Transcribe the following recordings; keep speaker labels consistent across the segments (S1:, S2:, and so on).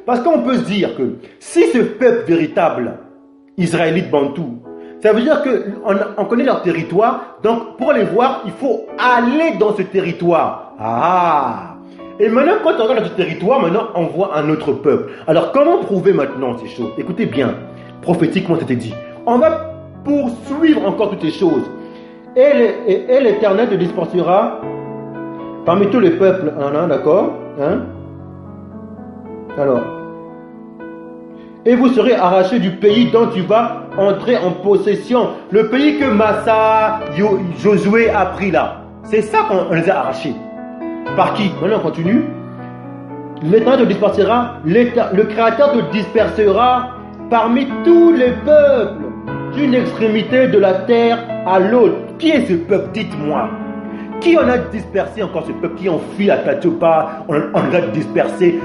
S1: Parce qu'on peut se dire que si ce peuple véritable, israélite bantou, ça veut dire qu'on connaît leur territoire, donc pour les voir, il faut aller dans ce territoire. Ah! Et maintenant, quand on regarde notre territoire, maintenant, on voit un autre peuple. Alors, comment prouver maintenant ces choses? Écoutez bien, prophétiquement, c'était dit. On va poursuivre encore toutes ces choses. Et l'Éternel te dispersera parmi tous les peuples. D'accord? Alors. Et vous serez arrachés du pays dont tu vas entrer en possession. Le pays que Massa, Josué a pris là. C'est ça qu'on les a arrachés. Par qui? Maintenant on continue. L'Éternel te dispersera, le Créateur te dispersera parmi tous les peuples, d'une extrémité de la terre à l'autre. Qui est ce peuple? Dites-moi. Qui en a dispersé encore ce peuple? Qui en fuit la Tatopa? On l'a dispersé.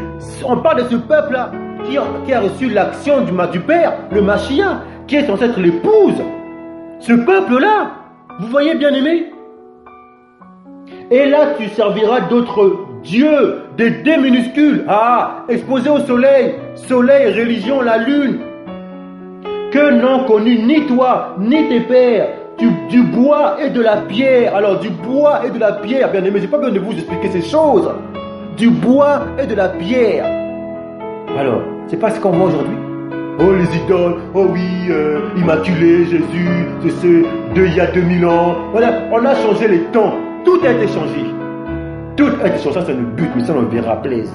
S1: On parle de ce peuple-là qui a reçu l'action du Père, le Mashiach, qui est censé être l'épouse. Ce peuple-là, vous voyez bien aimé? Et là, tu serviras d'autres dieux, des dés minuscules, exposés au soleil, religion, la lune, que n'ont connu ni toi, ni tes pères, du bois et de la pierre. Alors, du bois et de la pierre, bien aimé, j'ai pas besoin de vous expliquer ces choses. Du bois et de la pierre. Alors, c'est pas ce qu'on voit aujourd'hui. Oh, les idoles, oh oui, Immaculée, Jésus, il y a 2000 ans. Voilà, on a changé les temps. Tout a été changé. Tout a été changé, ça c'est le but, mais ça on le verra, plaise.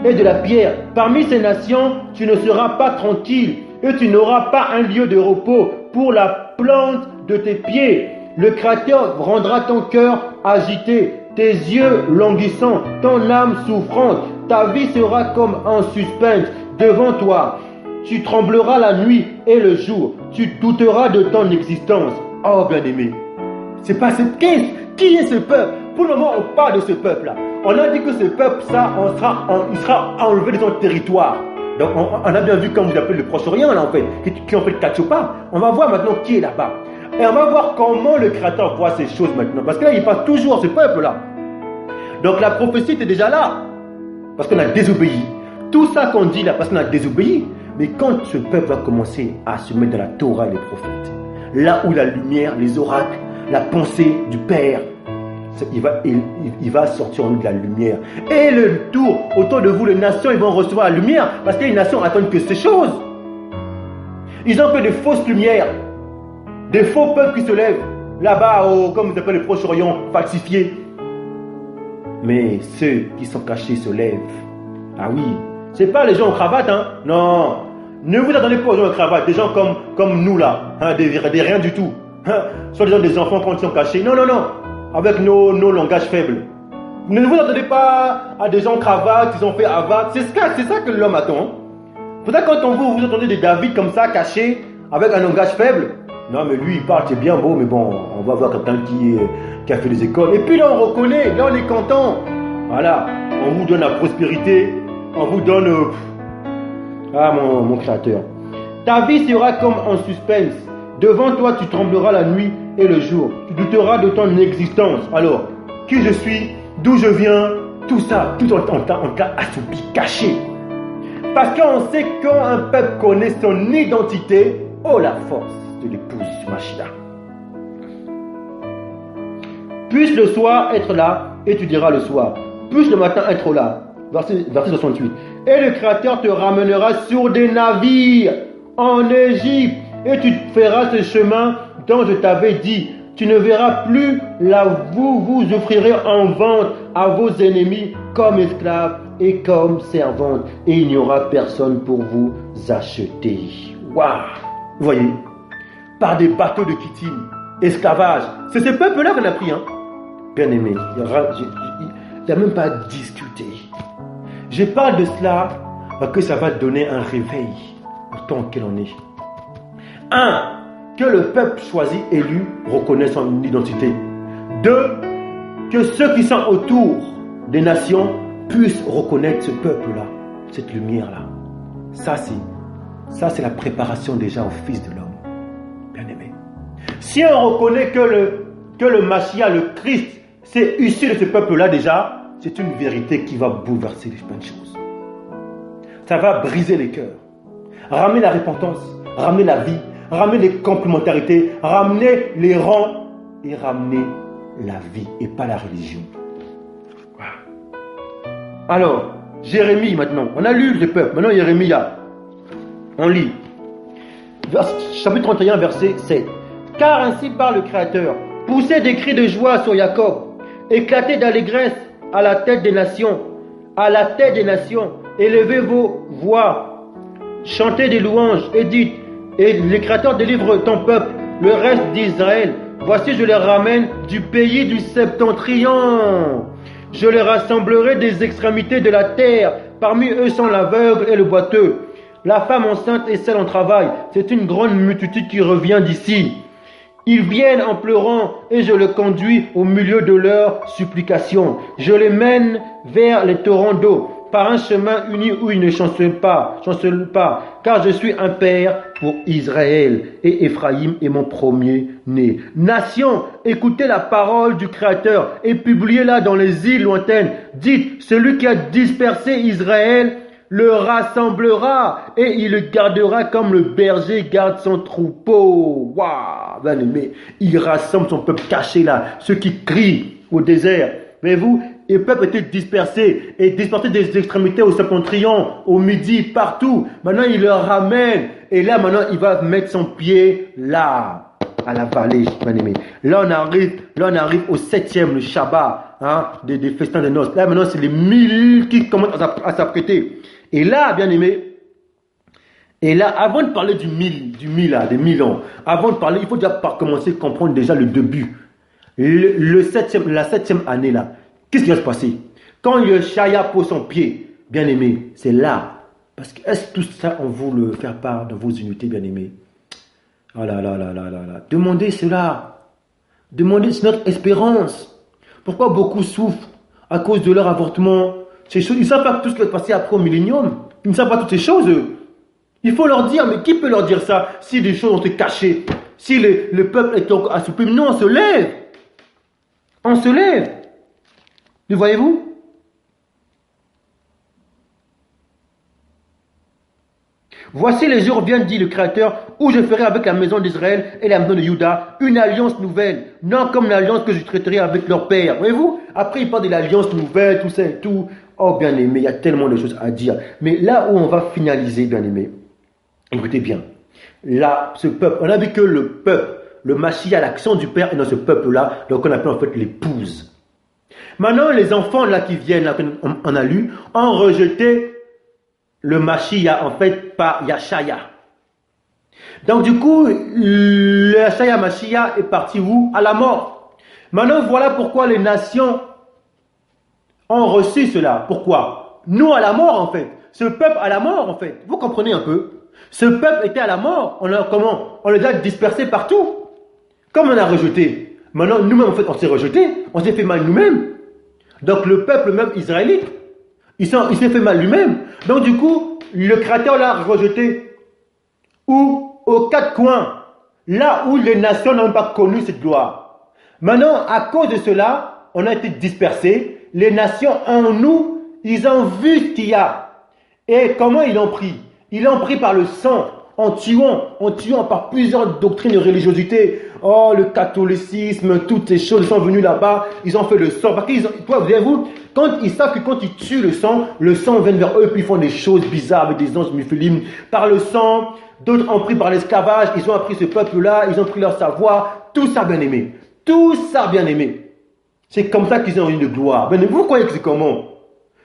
S1: Et de la pierre, parmi ces nations, tu ne seras pas tranquille, et tu n'auras pas un lieu de repos pour la plante de tes pieds. Le Créateur rendra ton cœur agité, tes yeux languissants, ton âme souffrante. Ta vie sera comme un suspense devant toi. Tu trembleras la nuit et le jour. Tu douteras de ton existence. Oh bien-aimé, c'est pas cette caisse. Qui est ce peuple? Pour le moment, on parle de ce peuple-là. On a dit que ce peuple, il sera enlevé de son territoire. Donc, on a bien vu comme vous appelez le Proche-Orient, là, en fait, qui ont fait le Kachopa. On va voir maintenant qui est là-bas. Et on va voir comment le Créateur voit ces choses maintenant. Parce que là, il passe toujours ce peuple-là. Donc, la prophétie était déjà là. Parce qu'on a désobéi. Tout ça qu'on dit là, parce qu'on a désobéi. Mais quand ce peuple va commencer à se mettre dans la Torah et les prophètes, là où la lumière, les oracles, la pensée du Père, il va sortir en nous de la lumière. Et le tour, autour de vous, les nations, ils vont recevoir la lumière. Parce que les nations attendent que ces choses. Ils ont que des fausses lumières. Des faux peuples qui se lèvent. Là-bas, comme vous appelez le Proche-Orient, falsifiés. Mais ceux qui sont cachés se lèvent. Ah oui. C'est pas les gens en cravate, hein. Non. Ne vous attendez pas aux gens en cravate. Des gens comme nous, là. Hein, des rien du tout. Hein, soit des enfants quand ils sont cachés. Non, non, non. Avec nos langages faibles. Ne vous attendez pas à des gens en cravate, ils ont fait avat. C'est ça que l'homme attend. Peut-être quand vous attendez des David comme ça, cachés, avec un langage faible. Non, mais lui, il parle, c'est bien beau, mais bon, on va voir quelqu'un qui a fait des écoles. Et puis là, on reconnaît, là, on est content. Voilà, on vous donne la prospérité, on vous donne... mon Créateur. Ta vie sera comme en suspense. Devant toi, tu trembleras la nuit et le jour. Tu douteras de ton existence. Alors, qui je suis, d'où je viens, tout ça, tout on t'a assoupi, caché. Parce qu'on sait quand un peuple connaît son identité, oh la force de l'épouse du Mashiach. Puisse le soir être là, et tu diras le soir. Puisse le matin être là. Verset 68. Et le Créateur te ramènera sur des navires en Égypte, et tu feras ce chemin dont je t'avais dit. Tu ne verras plus là, vous offrirez en vente à vos ennemis comme esclaves et comme servantes, et il n'y aura personne pour vous acheter. Waouh! Vous voyez, par des bateaux de Kittim, esclavage. C'est ce peuple-là qu'on a pris, hein? Bien aimé, il n'y a même pas à discuter. Je parle de cela parce que ça va donner un réveil au temps qu'elle en est. 1. Que le peuple choisi, élu, reconnaisse son identité. 2. Que ceux qui sont autour des nations puissent reconnaître ce peuple-là, cette lumière-là. Ça, c'est la préparation déjà au Fils de l'homme. Bien aimé. Si on reconnaît que le Mashiach, le Christ, c'est issu de ce peuple-là déjà, c'est une vérité qui va bouleverser plein de choses. Ça va briser les cœurs. Ramener la repentance, ramener la vie, ramener les complémentarités, ramener les rangs et ramener la vie et pas la religion. Alors, Jérémie maintenant. On a lu le peuple. Maintenant, Jérémia. On lit. Chapitre 31, verset 7. Car ainsi parle le Créateur. Poussez des cris de joie sur Jacob. Éclatez d'allégresse à la tête des nations. À la tête des nations. Élevez vos voix. Chantez des louanges et dites. Et le Créateur délivre ton peuple, le reste d'Israël. Voici, je les ramène du pays du septentrion. Je les rassemblerai des extrémités de la terre. Parmi eux sont l'aveugle et le boiteux, la femme enceinte et celle en travail. C'est une grande multitude qui revient d'ici. Ils viennent en pleurant et je les conduis au milieu de leurs supplications. Je les mène vers les torrents d'eau, par un chemin uni où ils ne chancellent pas, car je suis un père pour Israël et Éphraïm est mon premier-né. Nation, écoutez la parole du Créateur et publiez-la dans les îles lointaines. Dites, celui qui a dispersé Israël le rassemblera et il le gardera comme le berger garde son troupeau. Waouh, bien aimé, il rassemble son peuple caché là, ceux qui crient au désert. Voyez-vous, le peuple était dispersé et dispersé des extrémités au septentrion, au midi, partout. Maintenant, il le ramène et là, maintenant, il va mettre son pied là, à la vallée, bien aimé. Là, on arrive au 7e, le Shabbat, hein, des festins de noces. Là, maintenant, c'est les 1000 qui commencent à s'apprêter. Et là, bien aimé, et là, avant de parler des 1000 ans, avant de parler, il faut déjà commencer à comprendre déjà le début. La 7e année là, qu'est-ce qui va se passer? Quand Yeshaya pose son pied, bien aimé, c'est là. Parce que est-ce que tout ça, on veut le faire part de vos unités, bien aimés? Oh là là là là là là. Demandez cela. Demandez, c'est notre espérance. Pourquoi beaucoup souffrent à cause de leur avortement? Ces choses, ils ne savent pas tout ce qui va se passer après au millénium. Ils ne savent pas toutes ces choses. Il faut leur dire, mais qui peut leur dire ça si des choses ont été cachées? Si le peuple est encore assoupli? Nous, on se lève. On se lève. Le voyez-vous? Voici les jours viennent, dit le Créateur, où je ferai avec la maison d'Israël et la maison de Juda une alliance nouvelle, non comme l'alliance que je traiterai avec leur père. Voyez-vous? Après, il parle de l'alliance nouvelle, tout ça et tout. Oh, bien aimé, il y a tellement de choses à dire. Mais là où on va finaliser, bien aimé, écoutez bien. Là, ce peuple, on a vu que le peuple, le Mashiach, l'action du Père est dans ce peuple-là, donc on appelle en fait l'épouse. Maintenant, les enfants là qui viennent, là, on a lu, ont rejeté le Mashiach, en fait, par Yeshaya. Donc, du coup, le Yeshaya Mashiach est parti où? À la mort. Maintenant, voilà pourquoi les nations ont reçu cela. Pourquoi? Nous à la mort, en fait. Ce peuple à la mort, en fait. Vous comprenez un peu? Ce peuple était à la mort. On les a dispersés partout. Comme on a rejeté. Maintenant, nous-mêmes, en fait, on s'est rejetés. On s'est fait mal nous-mêmes. Donc, le peuple même israélite, il s'est fait mal lui-même. Donc, du coup, le Créateur l'a rejeté. Où? Aux quatre coins. Là où les nations n'ont pas connu cette gloire. Maintenant, à cause de cela, on a été dispersés. Les nations en nous, ils ont vu ce qu'il y a. Et comment ils l'ont pris? Ils l'ont pris par le sang, en tuant par plusieurs doctrines de religiosité. Oh, le catholicisme, toutes ces choses sont venues là-bas. Ils ont fait le sang. Parce qu'ils, voyez-vous, quand ils savent que quand ils tuent le sang vient vers eux, puis ils font des choses bizarres avec des anges muphilim. Par le sang, d'autres ont pris par l'esclavage, ils ont appris ce peuple-là, ils ont pris leur savoir. Tout ça, bien aimé. Tout ça, bien aimé. C'est comme ça qu'ils ont eu de gloire. Bien aimé, vous croyez que c'est comment?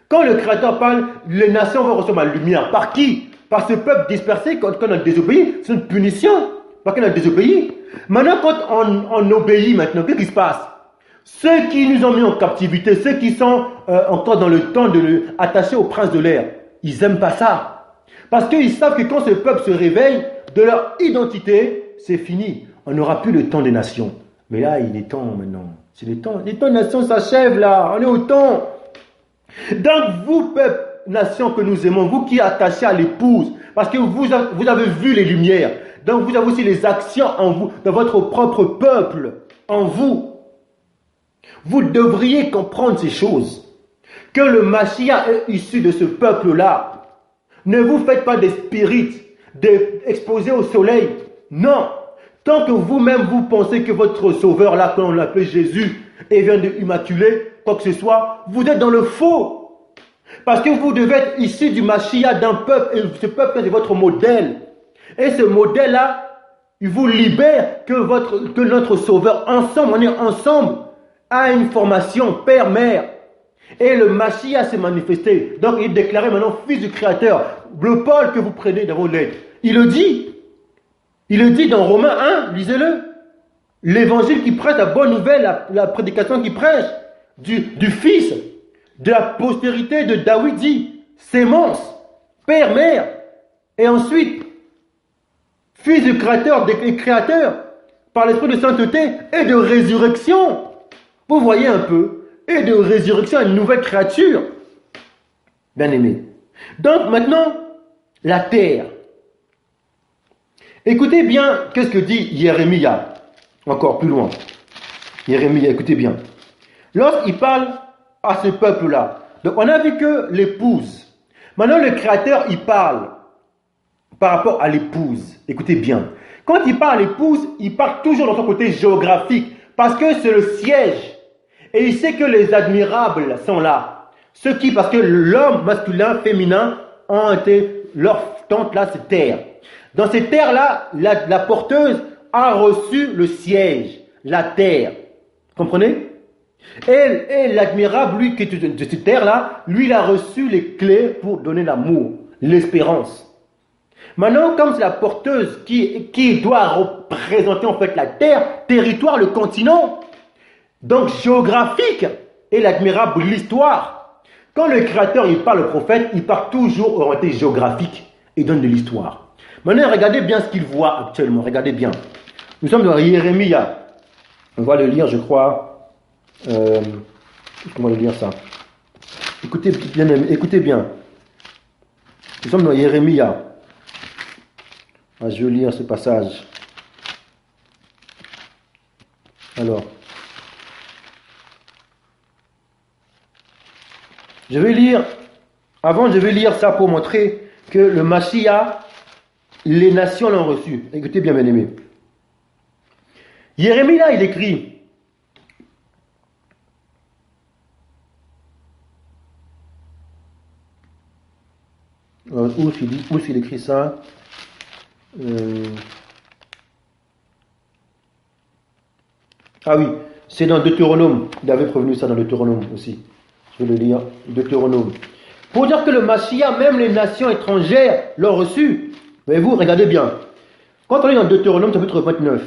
S1: Quand le Créateur parle, les nations vont recevoir la lumière. Par qui? Par ce peuple dispersé, quand on a désobéi. C'est une punition. Parce qu'on a désobéi. Maintenant, quand on obéit maintenant, qu'est-ce qui se passe? Ceux qui nous ont mis en captivité, ceux qui sont encore dans le temps attachés au prince de l'air, ils n'aiment pas ça. Parce qu'ils savent que quand ce peuple se réveille de leur identité, c'est fini. On n'aura plus le temps des nations. Mais là, il est temps maintenant. C'est le temps. Les temps des nations s'achèvent là. On est au temps. Donc, vous, peuple, nation que nous aimons, vous qui êtes attachés à l'épouse, parce que vous avez vu les lumières. Donc, vous avez aussi les actions en vous, dans votre propre peuple, en vous. Vous devriez comprendre ces choses. Que le Mashiach est issu de ce peuple-là. Ne vous faites pas des spirites, exposés au soleil. Non. Tant que vous-même vous pensez que votre sauveur, là, qu'on l'appelle Jésus, et vient de immaculer, quoi que ce soit, vous êtes dans le faux. Parce que vous devez être issu du Mashiach d'un peuple, et ce peuple est votre modèle. Et ce modèle-là, il vous libère que notre sauveur, ensemble, on est ensemble, a une formation père-mère. Et le Mashiach s'est manifesté. Donc il est déclaré maintenant fils du Créateur. Le Paul que vous prenez dans vos lettres, il le dit. Il le dit dans Romains 1, lisez-le. L'évangile qui prêche, la bonne nouvelle, la prédication qui prêche du fils, de la postérité de David dit, sémence, père, mère. Et ensuite, fils du Créateur, des créateurs, par l'esprit de sainteté et de résurrection. Vous voyez un peu. Et de résurrection, une nouvelle créature. Bien aimé. Donc maintenant, la terre. Écoutez bien, qu'est-ce que dit Jérémie, encore plus loin. Jérémie, écoutez bien. Lorsqu'il parle à ce peuple-là, donc on a vu que l'épouse. Maintenant, le Créateur, il parle par rapport à l'épouse. Écoutez bien. Quand il parle à l'épouse, il parle toujours dans son côté géographique, parce que c'est le siège. Et il sait que les admirables sont là. Parce que l'homme masculin, féminin, ont été, leur tente là, c'est terre. Dans ces terres-là, la porteuse a reçu le siège, la terre. Comprenez? Et l'admirable, lui, qui est de cette terre-là, lui, il a reçu les clés pour donner l'amour, l'espérance. Maintenant, comme c'est la porteuse qui doit représenter en fait la terre, territoire, le continent, donc géographique, et l'admirable l'histoire. Quand le Créateur il parle au prophète, il part toujours orienté géographique et donne de l'histoire. Maintenant, regardez bien ce qu'il voit actuellement. Regardez bien. Nous sommes dans Jérémie. On va le lire, je crois. Comment le lire ça? Écoutez bien, écoutez bien. Nous sommes dans Jérémie. Je vais lire ce passage. Alors. Je vais lire ça pour montrer que le Mashiach, les nations l'ont reçu. Écoutez bien, bien-aimés. Jérémie, là, il écrit. Où il écrit ça? Ah oui, c'est dans Deutéronome. Il avait prévenu ça dans Deutéronome aussi. Je vais le lire, Deutéronome. Pour dire que le Mashiach, même les nations étrangères l'ont reçu. Voyez-vous, regardez bien. Quand on est dans Deutéronome, chapitre 29,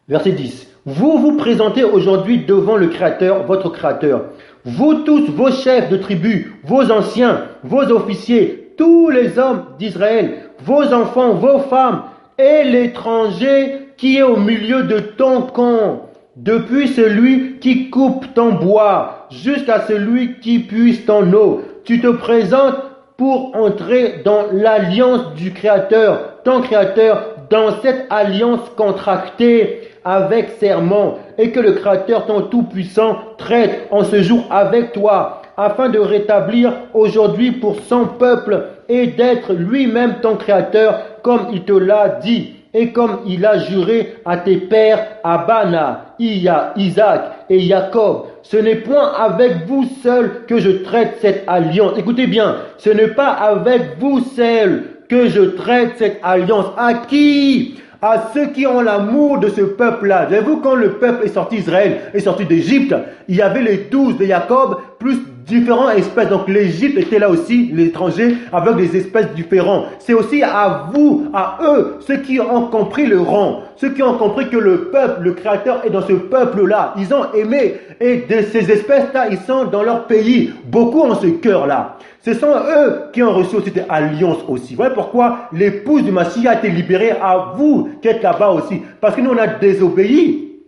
S1: verset 10. Vous vous présentez aujourd'hui devant le Créateur, votre Créateur. Vous tous, vos chefs de tribus, vos anciens, vos officiers, tous les hommes d'Israël, vos enfants, vos femmes, et l'étranger qui est au milieu de ton camp. Depuis celui qui coupe ton bois jusqu'à celui qui puise ton eau. Tu te présentes pour entrer dans l'alliance du Créateur, ton Créateur, dans cette alliance contractée avec serment, et que le Créateur, ton Tout-Puissant, traite en ce jour avec toi, afin de rétablir aujourd'hui pour son peuple et d'être lui-même ton Créateur, comme il te l'a dit. Et comme il a juré à tes pères, Abana, Isaac et Jacob, ce n'est point avec vous seuls que je traite cette alliance. Écoutez bien, ce n'est pas avec vous seuls que je traite cette alliance. À qui? À ceux qui ont l'amour de ce peuple-là. Voyez-vous, quand le peuple est sorti d'Israël, est sorti d'Égypte, il y avait les 12 de Jacob, plus différentes espèces. Donc l'Égypte était là aussi, l'étranger, avec des espèces différentes. C'est aussi à vous, à eux, ceux qui ont compris le rang, ceux qui ont compris que le peuple, le Créateur est dans ce peuple-là. Ils ont aimé, et de ces espèces-là, ils sont dans leur pays. Beaucoup ont ce cœur-là. Ce sont eux qui ont reçu aussi cette alliance aussi. Voilà pourquoi l'épouse du Mashiach a été libérée, à vous qui êtes là-bas aussi. Parce que nous, on a désobéi.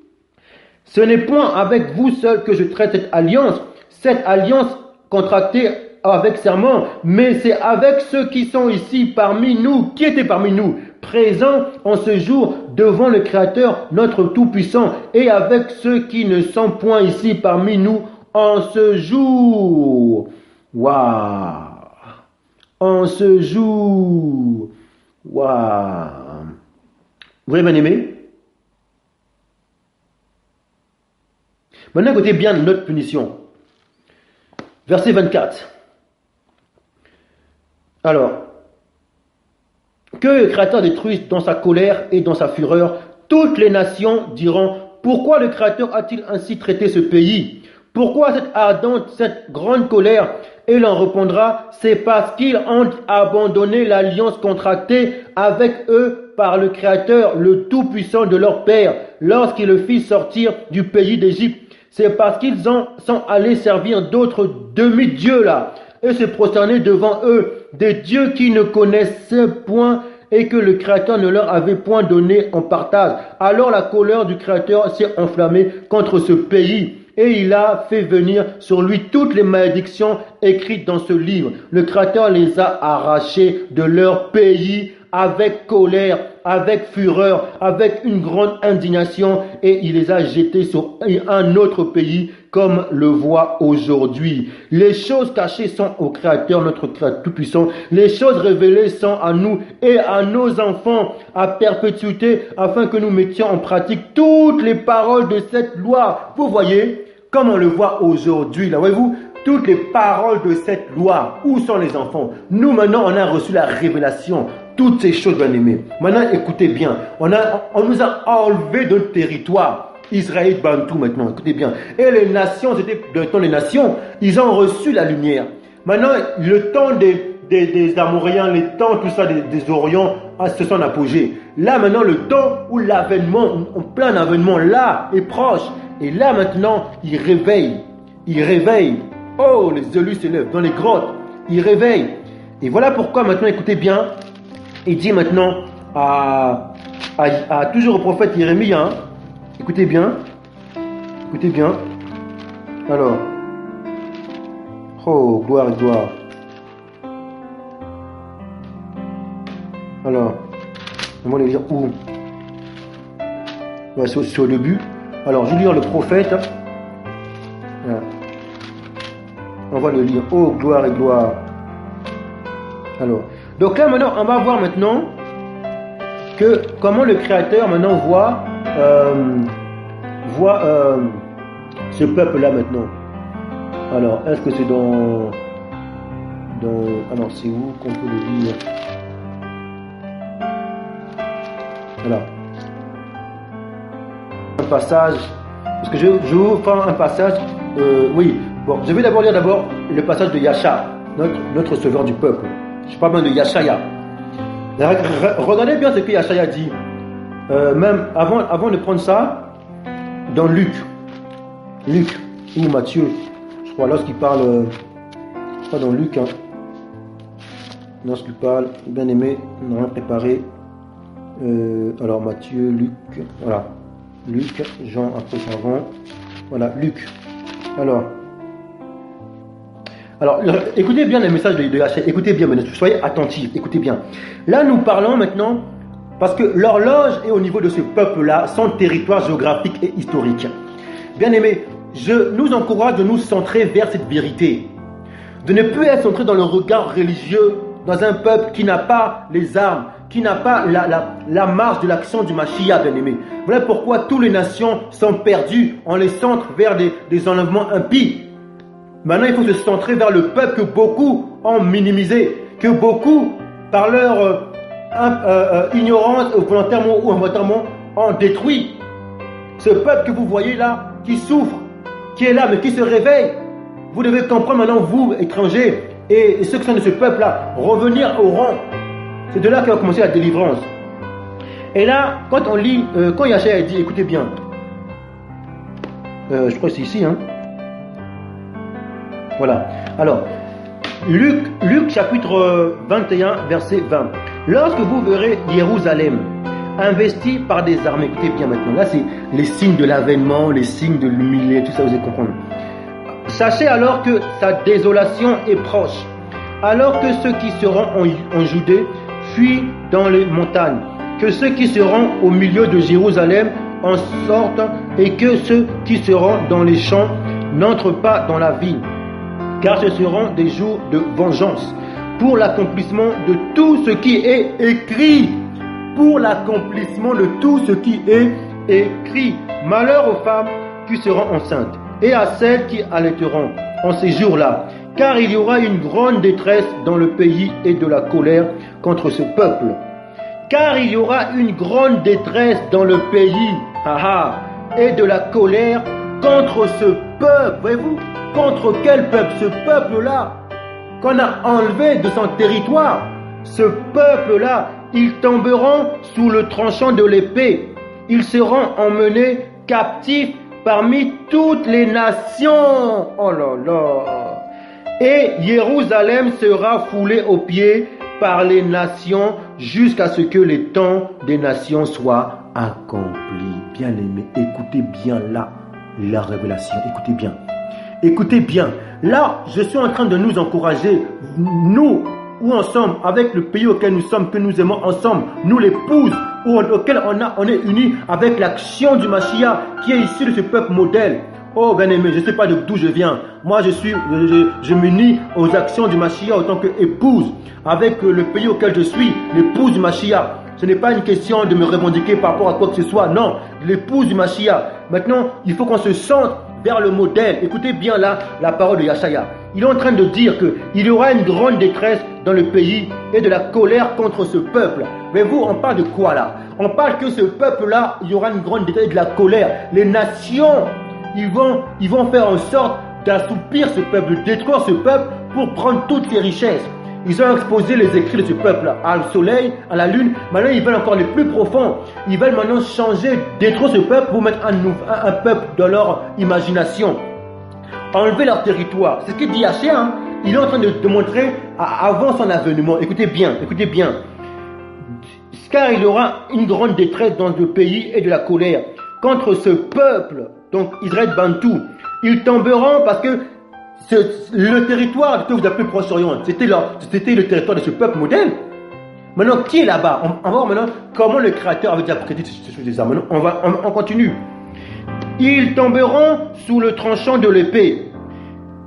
S1: Ce n'est point avec vous seul que je traite cette alliance contractée avec serment, mais c'est avec ceux qui sont ici parmi nous, qui étaient parmi nous, présents en ce jour devant le Créateur, notre Tout-Puissant, et avec ceux qui ne sont point ici parmi nous en ce jour. Waouh! en ce jour. Waouh! Vous avez bien aimé? Maintenant, écoutez bien notre punition. Verset 24. Alors, que le Créateur détruise dans sa colère et dans sa fureur, toutes les nations diront, pourquoi le Créateur a-t-il ainsi traité ce pays? Pourquoi cette ardente, cette grande colère? Et l'on répondra, c'est parce qu'ils ont abandonné l'alliance contractée avec eux par le Créateur, le Tout-Puissant de leur Père, lorsqu'il le fit sortir du pays d'Égypte. C'est parce qu'ils sont allés servir d'autres demi-dieux là, et se prosterner devant eux, des dieux qui ne connaissaient point et que le Créateur ne leur avait point donné en partage. Alors la colère du Créateur s'est enflammée contre ce pays. Et il a fait venir sur lui toutes les malédictions écrites dans ce livre. Le Créateur les a arrachés de leur pays avec colère, avec fureur, avec une grande indignation, et il les a jetés sur un autre pays comme le voit aujourd'hui. Les choses cachées sont au Créateur, notre Créateur tout-puissant. Les choses révélées sont à nous et à nos enfants à perpétuité, afin que nous mettions en pratique toutes les paroles de cette loi. Vous voyez, comme on le voit aujourd'hui, là, voyez-vous, toutes les paroles de cette loi. Où sont les enfants? Nous, maintenant, on a reçu la révélation. Toutes ces choses, bien aimés. Maintenant, écoutez bien. On nous a enlevé de notre territoire. Israël, Bantou, maintenant. Écoutez bien. Et les nations, c'était le temps des nations. Ils ont reçu la lumière. Maintenant, le temps des Amoréens, les temps, tout ça, des Orients, se sont apogés. Là, maintenant, le temps où l'avènement, en plein avènement, là, est proche. Et là, maintenant, ils réveillent. Ils réveillent. Oh, les élus s'élèvent dans les grottes. Ils réveillent. Et voilà pourquoi, maintenant, écoutez bien. Il dit maintenant à toujours au prophète Jérémie, hein, écoutez bien, alors, oh, gloire, gloire, alors, on va le lire où? Ouais, c'est au début, alors je vais lire le prophète, voilà. On va le lire, oh, gloire et gloire, alors, donc là maintenant on va voir maintenant que comment le Créateur maintenant voit ce peuple là maintenant. Alors est-ce que c'est dans alors c'est où qu'on peut le lire? Voilà. Un passage, parce que je vous prends un passage, oui, bon, je vais d'abord lire le passage de Yacha, notre sauveur du peuple. Je parle bien de Yachaya. Regardez bien ce que Yachaya dit. Même avant de prendre ça, dans Luc ou Matthieu, je crois, lorsqu'il parle, je crois dans Luc, hein, lorsqu'il parle, bien aimé, on n'a rien préparé. Alors Matthieu, Luc, voilà. Luc, Jean, après avant. Voilà, Luc. Alors, écoutez bien le message de Yachaya, écoutez bien, soyez attentifs, écoutez bien. Là, nous parlons maintenant, parce que l'horloge est au niveau de ce peuple-là, son territoire géographique et historique. Bien aimé, je nous encourage de nous centrer vers cette vérité, de ne plus être centré dans le regard religieux, dans un peuple qui n'a pas les armes, qui n'a pas la marche de l'action du Mashiach, bien aimé. Voilà pourquoi toutes les nations sont perdues, on les centre vers des enlèvements impies. Maintenant, il faut se centrer vers le peuple que beaucoup ont minimisé, que beaucoup, par leur ignorance, volontairement ou involontairement, ont détruit. Ce peuple que vous voyez là, qui souffre, qui est là, mais qui se réveille. Vous devez comprendre maintenant, vous, étrangers, et ceux qui sont de ce peuple-là, revenir au rang. C'est de là qu'va commencer la délivrance. Et là, quand on lit, quand Yachaya dit, écoutez bien, je crois que c'est ici, hein. Voilà. Alors, Luc chapitre 21, verset 20. Lorsque vous verrez Jérusalem investi par des armées, écoutez bien maintenant, là c'est les signes de l'avènement, les signes de l'humilité, tout ça vous allez comprendre. Sachez alors que sa désolation est proche, alors que ceux qui seront en Judée fuient dans les montagnes, que ceux qui seront au milieu de Jérusalem en sortent, et que ceux qui seront dans les champs n'entrent pas dans la ville. Car ce seront des jours de vengeance pour l'accomplissement de tout ce qui est écrit. Pour l'accomplissement de tout ce qui est écrit. Malheur aux femmes qui seront enceintes et à celles qui allaiteront en ces jours-là, car il y aura une grande détresse dans le pays et de la colère contre ce peuple. Car il y aura une grande détresse dans le pays et de la colère contre ce peuple. Voyez-vous, contre quel peuple? Ce peuple-là qu'on a enlevé de son territoire. Ce peuple-là, ils tomberont sous le tranchant de l'épée. Ils seront emmenés captifs parmi toutes les nations. Oh là là! Et Jérusalem sera foulée aux pieds par les nations jusqu'à ce que les temps des nations soient accomplis. Bien-aimés, écoutez bien là la révélation. Écoutez bien. Écoutez bien. Là, je suis en train de nous encourager, nous, où on sommes, avec le pays auquel nous sommes, que nous aimons ensemble, nous l'épouses, auquel on est unis avec l'action du Mashiach qui est issu de ce peuple modèle. Oh bien-aimé, je ne sais pas d'où je viens. Moi, je m'unis aux actions du Mashiach en tant qu'épouse avec le pays auquel je suis, l'épouse du Mashiach. Ce n'est pas une question de me revendiquer par rapport à quoi que ce soit. Non, l'épouse du Mashiach. Maintenant, il faut qu'on se sente vers le modèle. Écoutez bien là la parole de Yeshaya. Il est en train de dire qu'il y aura une grande détresse dans le pays et de la colère contre ce peuple. Mais vous, on parle de quoi là? On parle que ce peuple-là, il y aura une grande détresse et de la colère. Les nations, ils vont faire en sorte d'assoupir ce peuple, de détruire ce peuple pour prendre toutes ses richesses. Ils ont exposé les écrits de ce peuple au soleil, à la lune. Maintenant, ils veulent encore les plus profonds. Ils veulent maintenant changer, détruire ce peuple pour mettre un peuple dans leur imagination. Enlever leur territoire. C'est ce qu'il dit Yahshua. Hein? Il est en train de montrer avant son avènement. Écoutez bien, écoutez bien. Car il y aura une grande détresse dans le pays et de la colère contre ce peuple. Donc Israël Bantou. Ils tomberont parce que le territoire que vous appelez Proche-Orient, c'était le territoire de ce peuple modèle. Maintenant, qui est là-bas? On va voir maintenant comment le Créateur avait déjà prédit ces choses-là. Maintenant, on continue. Ils tomberont sous le tranchant de l'épée.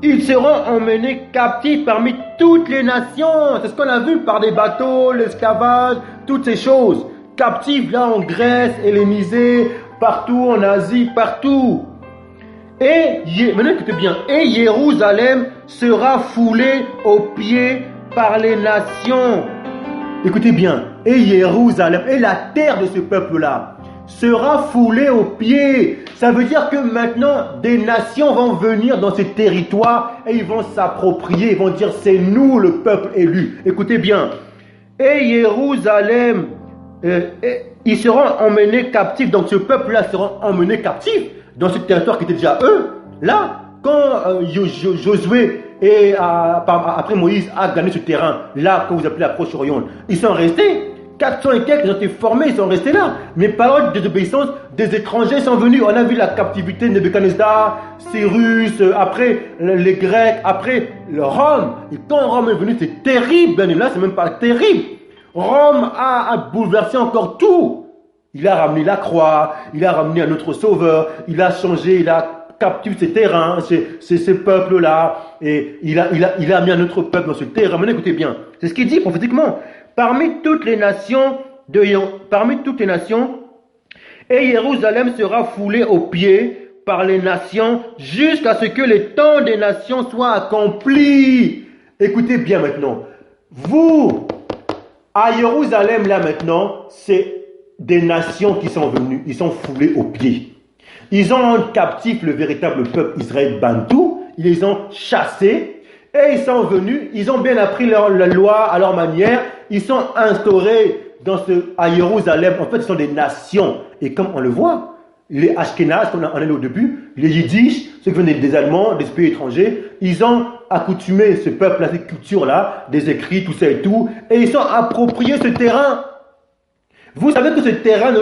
S1: Ils seront emmenés captifs parmi toutes les nations. C'est ce qu'on a vu par des bateaux, l'esclavage, toutes ces choses. Captifs là en Grèce, hellénisés, partout en Asie, partout. Et, maintenant écoutez bien, et Jérusalem sera foulée aux pieds par les nations. Écoutez bien, et Jérusalem, et la terre de ce peuple-là, sera foulée aux pieds. Ça veut dire que maintenant, des nations vont venir dans ces territoires et ils vont s'approprier, ils vont dire c'est nous le peuple élu. Écoutez bien, et Jérusalem, ils seront emmenés captifs, donc ce peuple-là sera emmené captif dans ce territoire qui était déjà eux. Là, quand Josué et après Moïse a gagné ce terrain, là que vous appelez la Proche-Orient, ils sont restés. 400 et quelques, ils ont été formés, ils sont restés là. Mais par de désobéissance, des étrangers sont venus. On a vu la captivité de Nebuchadnezzar, Cyrus, après les Grecs, après Rome. Et quand Rome est venu, c'est terrible. Ben là, c'est même pas terrible. Rome a bouleversé encore tout. Il a ramené la croix, il a ramené un autre sauveur, il a changé, il a captivé ces terrains, ces peuples-là, et il a mis un autre peuple dans ce terrain. Mais écoutez bien, c'est ce qu'il dit prophétiquement. Parmi toutes les nations, et Jérusalem sera foulée aux pieds par les nations jusqu'à ce que les temps des nations soient accomplis. Écoutez bien maintenant. Vous, à Jérusalem, là maintenant, c'est des nations qui sont venues, ils sont foulés aux pieds. Ils ont en captif le véritable peuple Israël Bantou, ils les ont chassés, et ils sont venus, ils ont bien appris la loi à leur manière, ils sont instaurés à Jérusalem. En fait, ce sont des nations. Et comme on le voit, les Ashkénazes, on en est au début, les Yiddish, ceux qui viennent des Allemands, des pays étrangers, ils ont accoutumé ce peuple-là, cette culture-là, des écrits, tout ça et tout, et ils sont appropriés ce terrain. Vous savez que ce terrain ne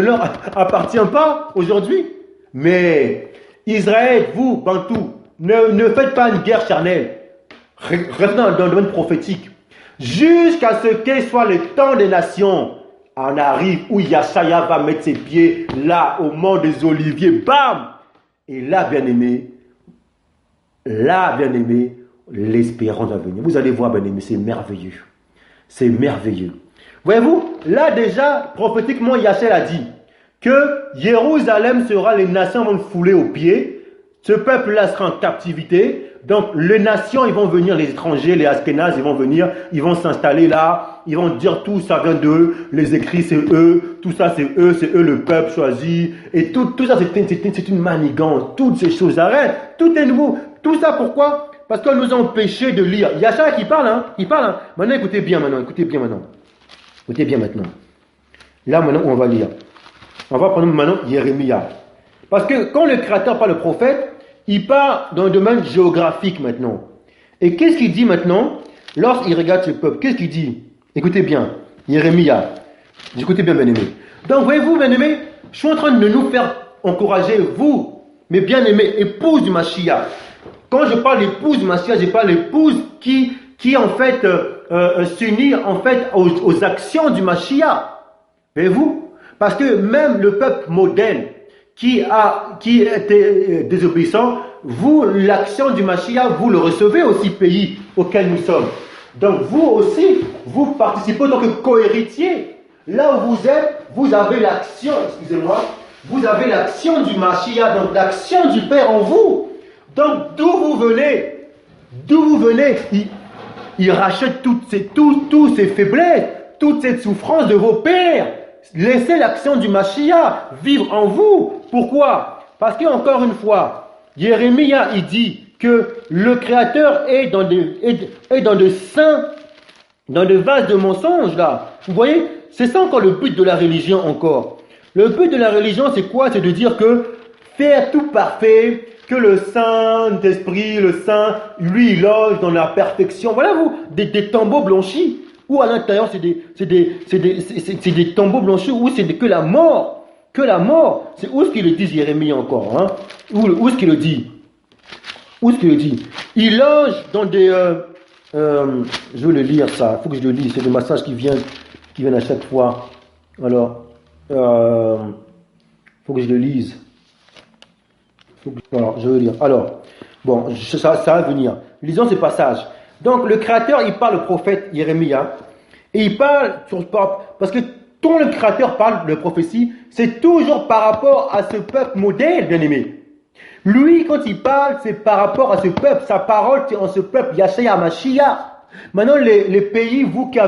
S1: leur appartient pas aujourd'hui. Mais Israël, vous, Bantou, ne faites pas une guerre charnelle. Restez dans le domaine prophétique. Jusqu'à ce qu'il soit le temps des nations. On arrive où Yeshaya va mettre ses pieds là, au mont des Oliviers. Bam! Et là, bien-aimé, l'espérance va venir. Vous allez voir, bien aimé, c'est merveilleux. C'est merveilleux. Voyez-vous, là déjà, prophétiquement, Yachel a dit que Jérusalem sera, les nations vont le fouler aux pieds. Ce peuple-là sera en captivité. Donc, les nations, ils vont venir, les étrangers, les Ashkénazes, ils vont venir, ils vont s'installer là, ils vont dire tout ça vient d'eux, les écrits c'est eux, tout ça c'est eux le peuple choisi. Et tout ça c'est une manigance, toutes ces choses arrêtent, tout est nouveau. Tout ça pourquoi? Parce qu'on nous a empêché de lire. Il y a Yachar qui parle, hein, il parle. Hein. Maintenant, écoutez bien maintenant. Écoutez bien maintenant. Là, maintenant, on va lire. On va prendre maintenant Jérémie. Parce que quand le Créateur parle le prophète, il part dans le domaine géographique maintenant. Et qu'est-ce qu'il dit maintenant lorsqu'il regarde ce peuple? Qu'est-ce qu'il dit? Écoutez bien, Jérémie. Écoutez bien, bien-aimés. Donc, voyez-vous, bien-aimés, je suis en train de nous faire encourager, vous, mes bien-aimés, épouses du Mashiach. Quand je parle d'épouse du Mashiach, je parle d'épouse qui en fait s'unit en fait aux actions du Mashiach. Voyez-vous? Parce que même le peuple modèle qui était désobéissant, vous, l'action du Mashiach, vous le recevez aussi, pays auquel nous sommes. Donc vous aussi, vous participez en tant que co-héritier. Là où vous êtes, vous avez l'action, excusez-moi, vous avez l'action du Mashiach, donc l'action du Père en vous. Donc d'où vous venez, il rachète toutes ces faiblesses, toute cette souffrance de vos pères. Laissez l'action du Mashiach vivre en vous. Pourquoi? Parce que encore une fois, Jérémie il dit que le Créateur est dans de saints, dans de vases de mensonges là. Vous voyez, c'est ça encore le but de la religion encore. Le but de la religion c'est quoi? C'est de dire que faire tout parfait, que le Saint-Esprit, le Saint, lui, il loge dans la perfection. Voilà vous, des tombeaux blanchis. Ou à l'intérieur, c'est des tombeaux blanchis, ou c'est que la mort. Que la mort. C'est où est-ce qu'il le dit, Jérémie encore, hein? Où est-ce qu'il le dit? Où est-ce qu'il le dit? Il loge dans des... je veux le lire, ça. Il faut que je le lise. C'est des messages qui viennent à chaque fois. Alors, faut que je le lise. Alors, je veux lire. Alors, bon, ça va venir. Lisons ce passage. Donc, le Créateur, il parle au prophète Jérémie, et il parle parce que quand le Créateur parle de prophétie, c'est toujours par rapport à ce peuple modèle, bien-aimé. Lui, quand il parle, c'est par rapport à ce peuple. Sa parole, c'est en ce peuple, Yashaya Mashiach. Maintenant, les pays, vous qui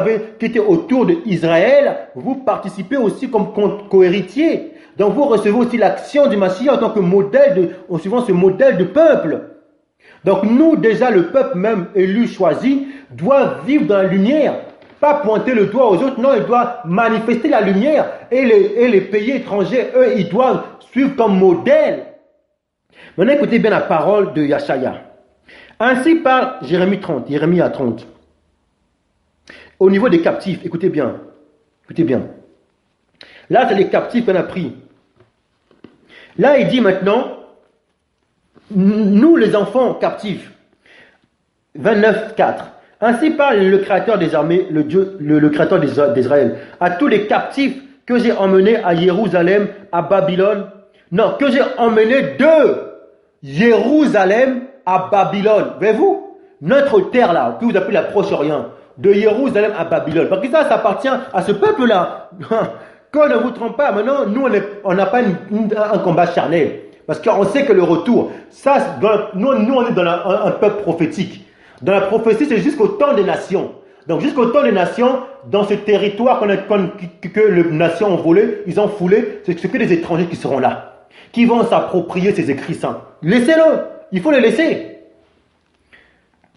S1: étaient autour d'Israël, vous participez aussi comme co-héritiers. Donc, vous recevez aussi l'action du Mashiach en tant que modèle, en suivant ce modèle de peuple. Donc nous, déjà, le peuple même élu, choisi, doit vivre dans la lumière. Pas pointer le doigt aux autres, non, il doit manifester la lumière. Et les pays étrangers, eux, ils doivent suivre comme modèle. Maintenant, écoutez bien la parole de Yashaya. Ainsi parle Jérémie 30, Jérémie à 30. Au niveau des captifs, écoutez bien. Écoutez bien. Là, c'est les captifs qu'on a pris. Là, il dit maintenant... Nous, les enfants captifs, 29.4. Ainsi parle le Créateur des armées, le Dieu, le Créateur d'Israël, à tous les captifs que j'ai emmenés à Jérusalem, à Babylone. Non, que j'ai emmenés de Jérusalem à Babylone. Voyez-vous, notre terre là, que vous appelez la Proche-Orient, de Jérusalem à Babylone. Parce que ça appartient à ce peuple-là. Qu'on ne vous trompe pas, maintenant, nous, on n'a pas un combat charnel. Parce qu'on sait que le retour, nous on est dans un peuple prophétique. Dans la prophétie, c'est jusqu'au temps des nations. Donc jusqu'au temps des nations, dans ce territoire que les nations ont volé, ils ont foulé, c'est que des étrangers qui seront là, qui vont s'approprier ces écrits saints. Laissez-le, il faut les laisser.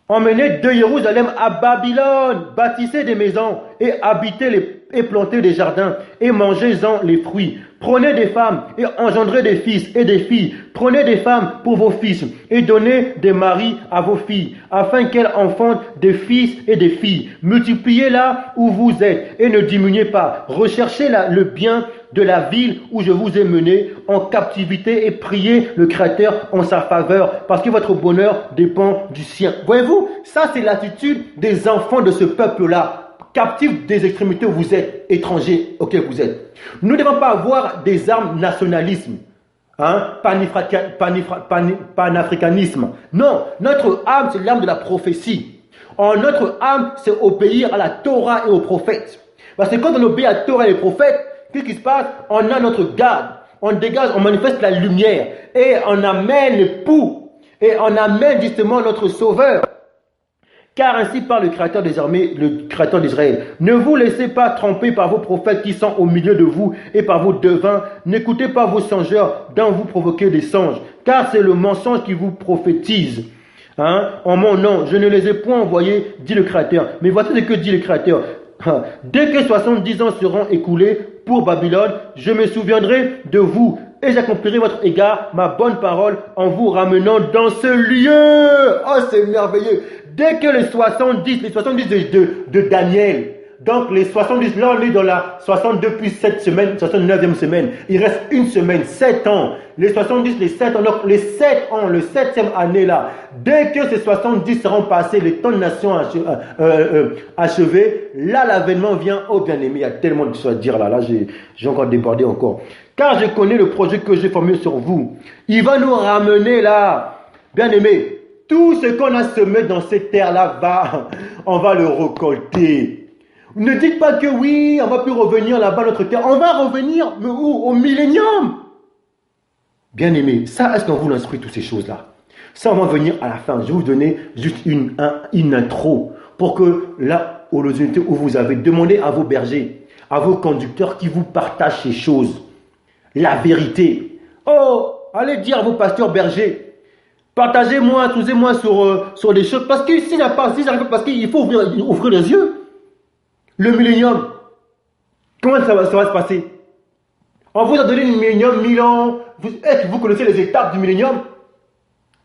S1: Emmenez de Jérusalem à Babylone, bâtissez des maisons et habitez et plantez des jardins et mangez-en les fruits. Prenez des femmes et engendrez des fils et des filles. Prenez des femmes pour vos fils et donnez des maris à vos filles, afin qu'elles enfantent des fils et des filles. Multipliez là où vous êtes et ne diminuez pas. Recherchez le bien de la ville où je vous ai mené en captivité et priez le Créateur en sa faveur, parce que votre bonheur dépend du sien. Voyez-vous, ça c'est l'attitude des enfants de ce peuple-là. Captifs des extrémités où vous êtes, étrangers auxquels vous êtes. Nous ne devons pas avoir des armes nationalisme. Hein? Panafricanisme. Non, notre âme, c'est l'âme de la prophétie. Notre âme, c'est obéir à la Torah et aux prophètes. Parce que quand on obéit à la Torah et aux prophètes, qu'est-ce qui se passe? On a notre garde, on dégage, on manifeste la lumière et on amène l'époux et on amène justement notre sauveur. Car ainsi parle le Créateur des armées, le Créateur d'Israël. Ne vous laissez pas tromper par vos prophètes qui sont au milieu de vous et par vos devins. N'écoutez pas vos songeurs dont vous provoquez des songes, car c'est le mensonge qui vous prophétise. Hein? En mon nom, je ne les ai point envoyés, dit le Créateur. Mais voici ce que dit le Créateur. Dès que 70 ans seront écoulés pour Babylone, je me souviendrai de vous et j'accomplirai votre égard ma bonne parole en vous ramenant dans ce lieu. Oh, c'est merveilleux. Dès que les 70 de Daniel, donc les 70, là on est dans la 62 plus 7 semaines, 69e semaine, il reste une semaine, 7 ans. Les 70, les 7 ans, donc les 7 ans, le 7e année là, dès que ces 70 seront passés, les temps de nation achevés, là l'avènement vient. Oh bien-aimé, il y a tellement de choses à dire là, j'ai encore débordé encore. Car je connais le projet que j'ai formé sur vous. Il va nous ramener là, bien-aimé. Tout ce qu'on a semé dans cette terre-là, on va le récolter. Ne dites pas que oui, on va plus revenir là-bas à notre terre. On va revenir, mais où? Au millénium. Bien-aimé, ça, est-ce qu'on vous l'instruit toutes ces choses-là? Ça, on va venir à la fin. Je vais vous donner juste une intro pour que là, aux unités où vous avez demandé à vos bergers, à vos conducteurs qui vous partagent ces choses, la vérité. Oh, allez dire à vos pasteurs bergers, partagez-moi, introduisez-moi sur des choses. Parce que s'il n'y a pas, si j'arrive, parce qu'il faut ouvrir les yeux. Le millénium, comment ça va se passer? On vous a donné le millénium, 1000 ans. Est-ce que vous connaissez les étapes du millénium?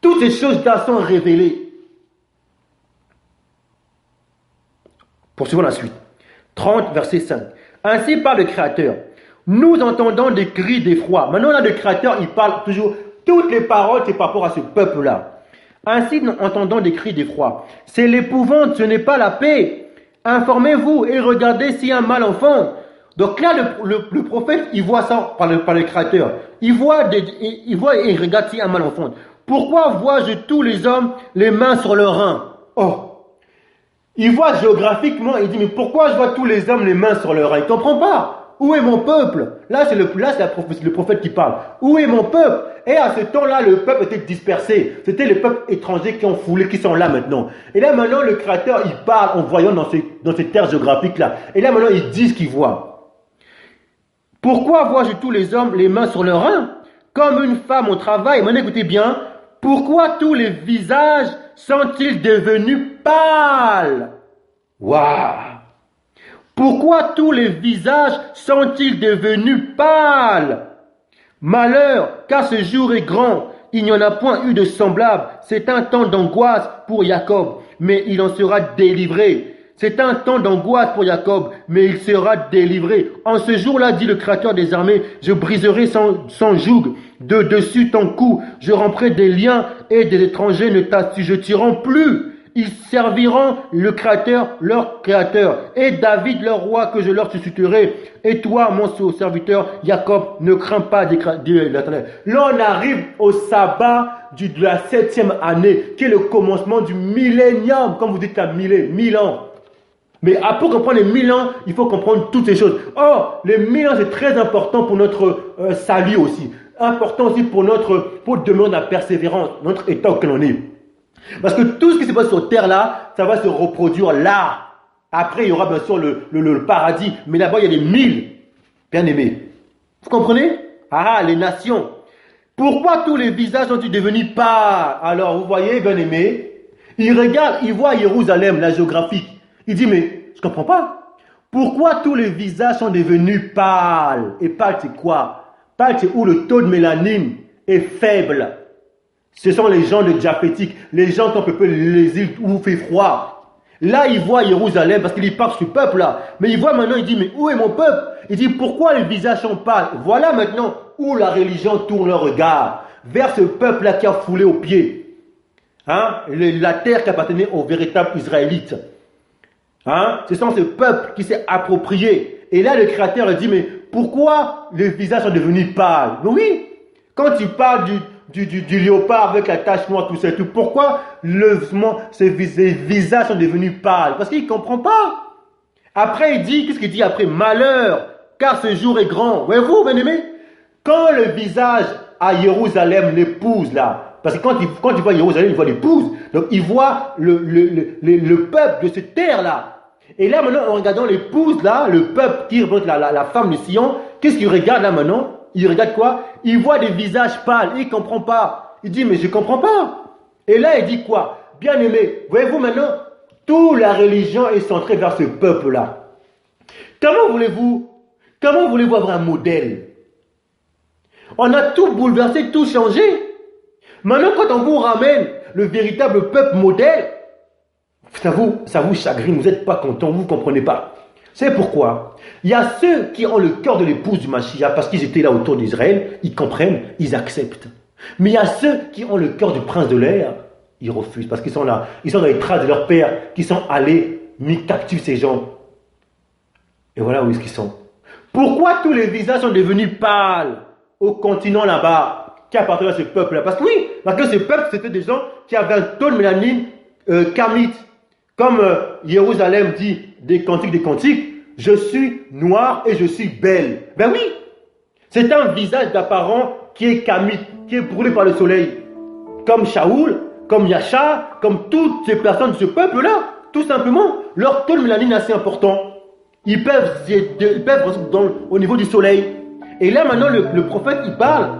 S1: Toutes ces choses-là sont révélées. Poursuivons la suite. 30, verset 5. Ainsi parle le Créateur. Nous entendons des cris d'effroi. Maintenant, là, le Créateur, il parle toujours. Toutes les paroles, c'est par rapport à ce peuple-là. Ainsi, nous entendons des cris d'effroi. C'est l'épouvante, ce n'est pas la paix. Informez-vous et regardez s'il y a un mal enfant. Donc là, le prophète, il voit ça par le Créateur. Il voit et il regarde s'il y a un mal enfant. Pourquoi vois-je tous les hommes les mains sur leurs reins? Oh! Il voit géographiquement, il dit, mais pourquoi je vois tous les hommes les mains sur leurs reins? Il ne comprend pas. Où est mon peuple? Là, c'est le prophète qui parle. Où est mon peuple? Et à ce temps-là, le peuple était dispersé. C'était les peuples étrangers qui ont foulé, qui sont là maintenant. Et là, maintenant, le Créateur, il parle en voyant dans ces terres géographiques-là. Et là, maintenant, il dit ce qu'il voit. Pourquoi vois-je tous les hommes les mains sur leurs reins? Comme une femme au travail. Maintenant, écoutez bien. Pourquoi tous les visages sont-ils devenus pâles? Waouh! Pourquoi tous les visages sont-ils devenus pâles? Malheur, car ce jour est grand, il n'y en a point eu de semblable. C'est un temps d'angoisse pour Jacob, mais il en sera délivré. C'est un temps d'angoisse pour Jacob, mais il sera délivré. En ce jour-là, dit le Créateur des armées, je briserai son joug de dessus ton cou. Je romprai des liens et des étrangers ne t'assujettiront plus. Ils serviront le Créateur, leur Créateur, et David, leur roi, que je leur susciterai. Et toi, mon serviteur, Jacob, ne crains pas de l'Éternel. Là, on arrive au sabbat de la 7e année, qui est le commencement du millénium. Comme vous dites, la 1000 ans. Mais pour comprendre les 1000 ans, il faut comprendre toutes ces choses. Or, les 1000 ans, c'est très important pour notre salut aussi. Important aussi pour demeurer dans la persévérance, notre état auquel on est. Parce que tout ce qui se passe sur terre là, ça va se reproduire là. Après, il y aura bien sûr le paradis. Mais là-bas, il y a des 1000. Bien aimés. Vous comprenez? Ah, les nations. Pourquoi tous les visages sont-ils devenus pâles? Alors, vous voyez, bien aimés, il regarde, il voit Jérusalem, la géographique. Il dit, mais je ne comprends pas. Pourquoi tous les visages sont devenus pâles? Et pâle, c'est quoi? Pâle, c'est où le taux de mélanine est faible. Ce sont les gens de diaphétique, les gens qui ont peu les îles où il fait froid. Là, il voit Jérusalem parce qu'il parle ce peuple-là. Mais il voit maintenant, il dit, mais où est mon peuple? Il dit, pourquoi les visages sont pâles? Voilà maintenant où la religion tourne le regard. Vers ce peuple-là qui a foulé aux pieds. Hein? La terre qui appartenait aux véritables Israélites. Hein? Ce sont ce peuple qui s'est approprié. Et là, le Créateur dit, mais pourquoi les visages sont devenus pâles? Mais oui, Quand tu parles du léopard avec la tache noire, tout ça, tout, pourquoi ces visages sont devenus pâles? Parce qu'il ne comprend pas. Après, il dit, qu'est-ce qu'il dit après? Malheur, car ce jour est grand. Voyez-vous, bien-aimés? Quand le visage à Jérusalem, l'épouse là, parce que quand il voit Jérusalem, il voit l'épouse. Donc il voit le peuple de cette terre-là. Et là maintenant, en regardant l'épouse là, le peuple qui représente la femme de Sion, qu'est-ce qu'il regarde là maintenant? Il regarde quoi? Il voit des visages pâles, il ne comprend pas. Il dit, mais je ne comprends pas. Et là, il dit quoi? Bien aimé, voyez-vous maintenant, toute la religion est centrée vers ce peuple-là. Comment voulez-vous avoir un modèle? On a tout bouleversé, tout changé. Maintenant, quand on vous ramène le véritable peuple modèle, ça vous chagrine, vous n'êtes pas content, vous ne comprenez pas. C'est pourquoi il y a ceux qui ont le cœur de l'épouse du Mashiach, parce qu'ils étaient là autour d'Israël, ils comprennent, ils acceptent. Mais il y a ceux qui ont le cœur du prince de l'air, ils refusent, parce qu'ils sont là, ils sont dans les traces de leur père, qui sont allés mis captifs ces gens. Et voilà où est-ce qu'ils sont. Pourquoi tous les visages sont devenus pâles au continent là-bas, qui appartenait à ce peuple-là? Parce que oui, parce que ce peuple, c'était des gens qui avaient un taux de mélanine kamite. Comme Jérusalem dit des cantiques, je suis noir et je suis belle. Ben oui, c'est un visage d'apparent qui est kamite, qui est brûlé par le soleil. Comme Shaoul, comme Yasha, comme toutes ces personnes de ce peuple-là, tout simplement, leur taux de mélanine est assez important. Ils peuvent au niveau du soleil. Et là maintenant, le prophète, il parle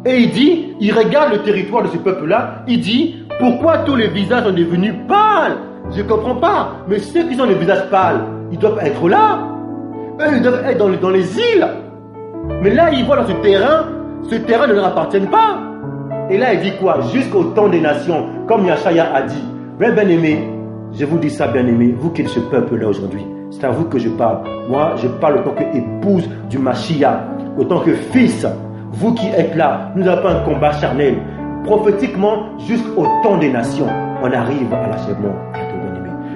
S1: et il dit, il regarde le territoire de ce peuple-là, il dit, pourquoi tous les visages sont devenus pâles? Je ne comprends pas. Mais ceux qui ont les visages pâles, ils doivent être là. Eux, ils doivent être dans les îles. Mais là, ils voient dans ce terrain ne leur appartient pas. Et là, il dit quoi? Jusqu'au temps des nations, comme Yashaya a dit. Mais bien aimé, je vous dis ça, bien aimé, vous qui êtes ce peuple-là aujourd'hui, c'est à vous que je parle. Moi, je parle autant qu'épouse du Mashiach, autant que fils. Vous qui êtes là, nous n'avons pas un combat charnel. Prophétiquement, jusqu'au temps des nations, on arrive à l'achèvement.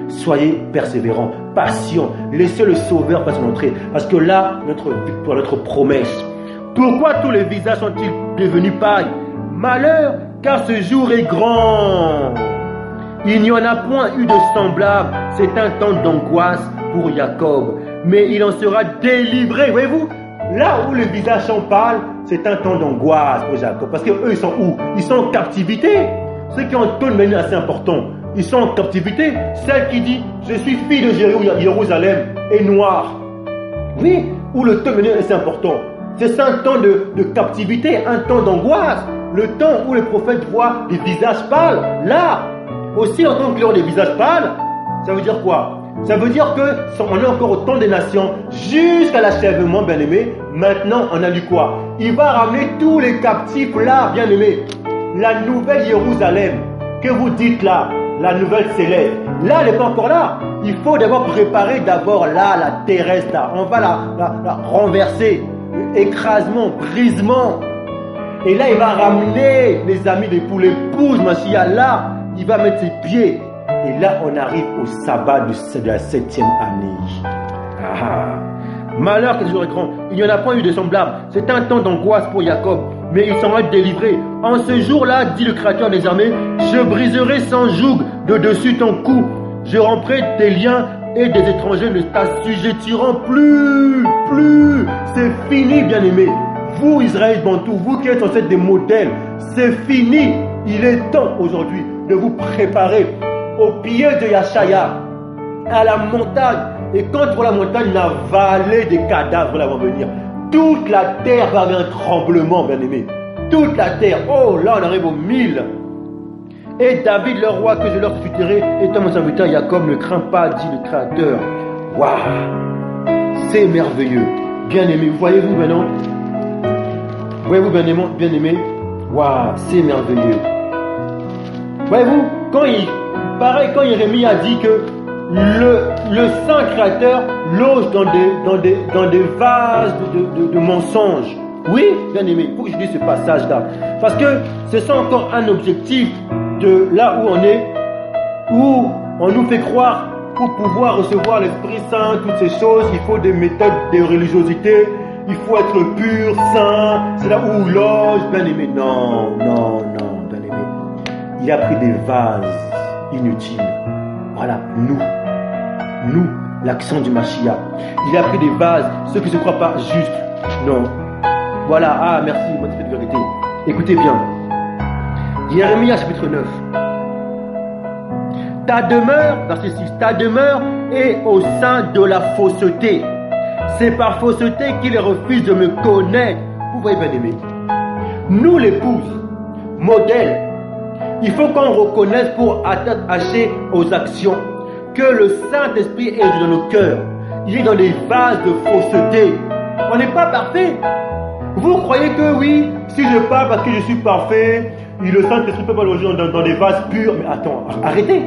S1: Soyez persévérants, patients, laissez le Sauveur passer l'entrée. Parce que là, notre victoire, notre promesse. Pourquoi tous les visages sont-ils devenus pareils? Malheur, car ce jour est grand. Il n'y en a point eu de semblable. C'est un temps d'angoisse pour Jacob. Mais il en sera délivré. Voyez-vous, là où les visages sont pâles, c'est un temps d'angoisse pour Jacob. Parce qu'eux, ils sont où? Ils sont en captivité. Ceux qui ont un taux de mélanine assez important. Ils sont en captivité. Celle qui dit, je suis fille de Jérusalem, est noire. Oui, où le temps de mélanine est assez important. C'est un temps de captivité, un temps d'angoisse. Le temps où les prophètes voient des visages pâles. Là, aussi en tant que des visages pâles, ça veut dire quoi? Ça veut dire qu'on est encore au temps des nations, jusqu'à l'achèvement, bien-aimé. Maintenant, on a lu quoi? Il va ramener tous les captifs là, bien-aimé. La nouvelle Jérusalem, que vous dites là, la nouvelle s'élève. Là, elle n'est pas encore là. Il faut d'abord préparer là, la terrestre là. On va la renverser. Écrasement, brisement. Et là, il va ramener les amis d'époux, l'épouse, Mashiach, là, il va mettre ses pieds. Et là, on arrive au sabbat de la 7e année. Malheur que ce jour est grand. Il n'y en a pas eu de semblable. C'est un temps d'angoisse pour Jacob. Mais il s'en va être délivré. En ce jour-là, dit le Créateur des armées, je briserai sans joug de dessus ton cou. Je romprai tes liens et des étrangers ne t'assujettiront plus. C'est fini, bien-aimés. Vous, Israël Bantou, vous qui êtes censés être des modèles, c'est fini. Il est temps aujourd'hui de vous préparer au pied de Yashaya, à la montagne. Et quand pour la montagne, la vallée des cadavres là va venir. Toute la terre va avoir un tremblement, bien-aimé. Toute la terre. Oh, là, on arrive au 1000. Et David, le roi que je leur susciterai, étant mon serviteur Jacob, ne crains pas, dit le Créateur. Waouh, c'est merveilleux. Bien-aimé, voyez-vous maintenant? Voyez-vous, bien-aimé? Waouh, c'est merveilleux. Voyez-vous, quand Jérémie a dit que le Saint Créateur loge dans des vases de mensonges. Oui, bien aimé, il faut que je dise ce passage-là. Parce que c'est ça encore un objectif de là où on est, où on nous fait croire pour pouvoir recevoir l'Esprit Saint, toutes ces choses, il faut des méthodes de religiosité, il faut être pur, saint, c'est là où loge, bien aimé. Non, non, non, bien aimé. Il a pris des vases inutiles. Voilà, nous, l'action du Mashiach. Il a pris des vases, ceux qui ne se croient pas justes. Non. Voilà, ah merci, moi c'est de vérité. Écoutez bien. Jérémie chapitre 9. Ta demeure, verset 6, ta demeure est au sein de la fausseté. C'est par fausseté qu'il refuse de me connaître. Vous voyez bien aimé. Nous l'épouse, modèle, il faut qu'on reconnaisse pour attacher aux actions que le Saint-Esprit est dans nos cœurs. Il est dans les vases de fausseté. On n'est pas parfait. Vous croyez que oui, si je parle parce que je suis parfait, le Saint-Esprit peut pas loger dans des vases purs. Mais attends, arrêtez.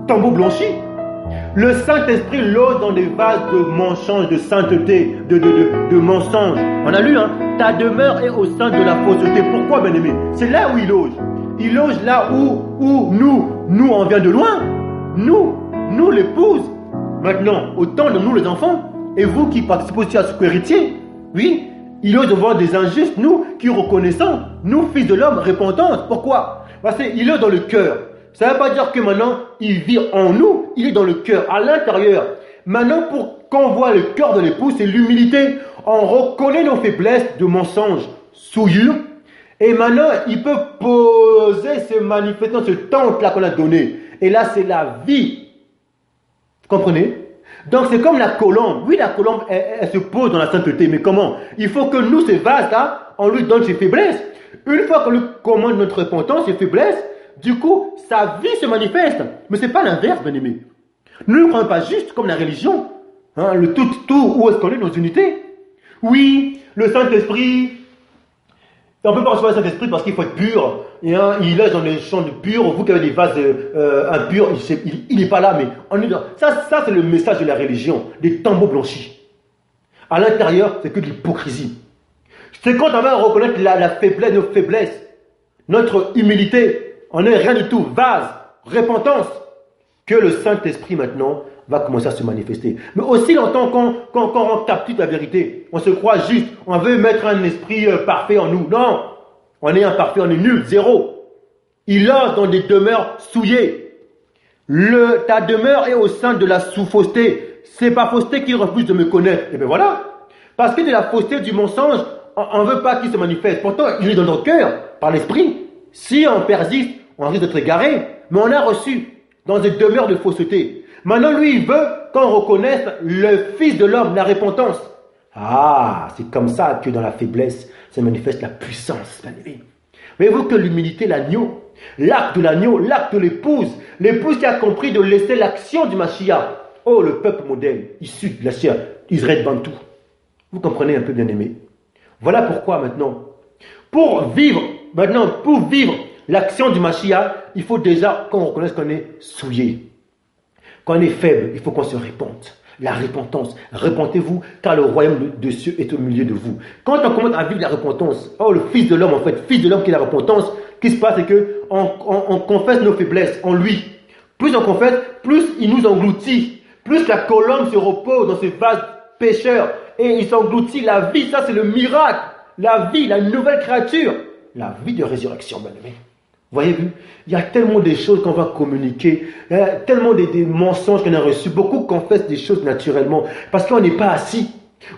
S1: Tambour blanchi. Le Saint-Esprit loge dans des vases de mensonges, de sainteté, de mensonges. On a lu, hein, ta demeure est au sein de la fausseté. Pourquoi, bien aimé? C'est là où il loge. Il loge là où nous on vient de loin. Nous l'épouse. Maintenant, autant de nous les enfants, et vous qui participez aussi à ce héritier, oui, il loge devant des injustes, nous qui reconnaissons, nous fils de l'homme, repentance. Pourquoi? Parce qu'il est dans le cœur. Ça ne veut pas dire que maintenant, il vit en nous, il est dans le cœur, à l'intérieur. Maintenant, pour qu'on voit le cœur de l'épouse, c'est l'humilité. On reconnaît nos faiblesses de mensonges, souillures. Et maintenant, il peut poser, se manifester dans ce temple-là qu'on a donné. Et là, c'est la vie. Vous comprenez? Donc, c'est comme la colombe. Oui, la colombe, elle se pose dans la sainteté. Mais comment? Il faut que nous, ces vases-là, on lui donne ses faiblesses. Une fois qu'on lui commande notre repentance, ses faiblesses, du coup, sa vie se manifeste. Mais ce n'est pas l'inverse, bien aimé. Nous ne croyons pas juste comme la religion. Hein, le tout, où est-ce qu'on est dans l'unité? Oui, le Saint-Esprit. On ne peut pas recevoir le Saint-Esprit parce qu'il faut être pur. Et, hein, il est dans les champs de pur. Vous qui avez des vases impurs, il n'est pas là. Mais on est dans... Ça c'est le message de la religion, des tambours blanchis. À l'intérieur, c'est que de l'hypocrisie. C'est quand on va reconnaître la faiblesse, nos faiblesses, notre humilité. On n'est rien du tout. Vase, repentance. Que le Saint-Esprit maintenant va commencer à se manifester. Mais aussi longtemps qu'on capte la vérité, on se croit juste, on veut mettre un esprit parfait en nous. Non, on est imparfait, on est nul, zéro. Il loge dans des demeures souillées. Ta demeure est au sein de la sous-fausseté. C'est par fausseté qu'il refuse de me connaître. Et bien voilà. Parce que de la fausseté, du mensonge, on ne veut pas qu'il se manifeste. Pourtant, il est dans notre cœur, par l'esprit. Si on persiste, on risque d'être égaré. Mais on a reçu dans des demeures de fausseté. Maintenant, lui, il veut qu'on reconnaisse le Fils de l'homme, la repentance. Ah, c'est comme ça que dans la faiblesse se manifeste la puissance. Voyez-vous que l'humilité, l'agneau, l'acte de l'agneau, l'acte de l'épouse qui a compris de laisser l'action du Mashiach. Oh, le peuple modèle, issu de la chair, Israël Bantou. Vous comprenez un peu, bien aimé. Voilà pourquoi maintenant, pour vivre l'action du Mashiach, il faut déjà qu'on reconnaisse qu'on est souillé. Quand on est faible, il faut qu'on se répente. La repentance. Repentez-vous, car le royaume des cieux est au milieu de vous. Quand on commence à vivre la repentance, oh, le Fils de l'homme, en fait, Fils de l'homme qui est la repentance, ce qui se passe, c'est qu'on confesse nos faiblesses en lui. Plus on confesse, plus il nous engloutit. Plus la colombe se repose dans ce vase pécheur et il s'engloutit. La vie, ça c'est le miracle. La vie, la nouvelle créature. La vie de résurrection, bien aimé. Voyez-vous, il y a tellement de choses qu'on va communiquer, tellement des mensonges qu'on a reçus. Beaucoup confessent des choses naturellement parce qu'on n'est pas assis.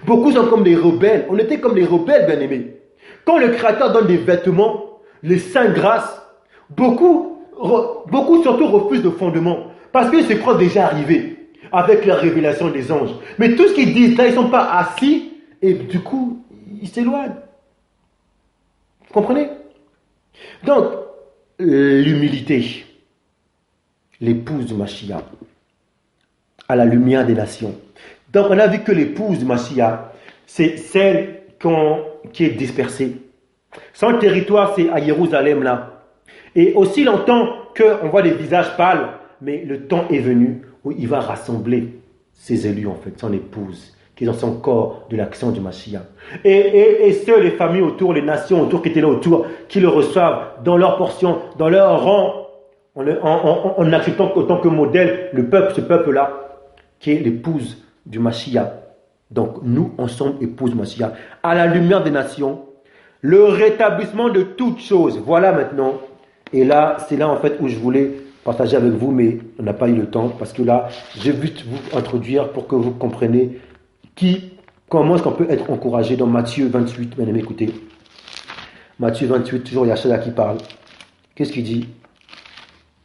S1: Beaucoup sont comme des rebelles. On était comme des rebelles, bien aimés. Quand le Créateur donne des vêtements, les saints grâces, beaucoup surtout refusent le fondement parce qu'ils se croient déjà arrivés avec la révélation des anges. Mais tout ce qu'ils disent là, ils ne sont pas assis et du coup, ils s'éloignent. Vous comprenez? Donc, l'humilité, l'épouse du Mashiach, à la lumière des nations. Donc, on a vu que l'épouse du Mashiach, c'est celle qui est dispersée. Son territoire, c'est à Jérusalem, là. Et aussi longtemps qu'on voit des visages pâles, mais le temps est venu où il va rassembler ses élus, en fait, son épouse, qui est dans son corps de l'action du Mashiach. Et ceux, les familles autour, les nations autour, qui étaient là autour, qui le reçoivent dans leur portion, dans leur rang, en acceptant en tant que modèle ce peuple-là, qui est l'épouse du Mashiach. Donc, nous, ensemble, épouse Mashiach, à la lumière des nations, le rétablissement de toutes choses. Voilà maintenant. Et là, c'est là en fait où je voulais partager avec vous, mais on n'a pas eu le temps, parce que là, j'ai voulu vous introduire pour que vous compreniez comment est-ce qu'on peut être encouragé dans Matthieu 28. Bien aimé, écoutez. Matthieu 28, toujours Yachaya qui parle. Qu'est-ce qu'il dit?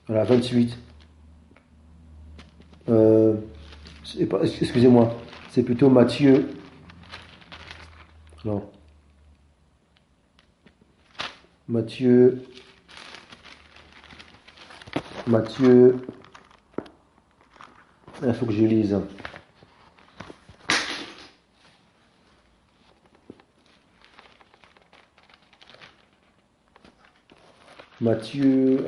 S1: Voilà, 28. Excusez-moi, c'est plutôt Matthieu. Non. Matthieu. Il faut que je lise. Matthieu.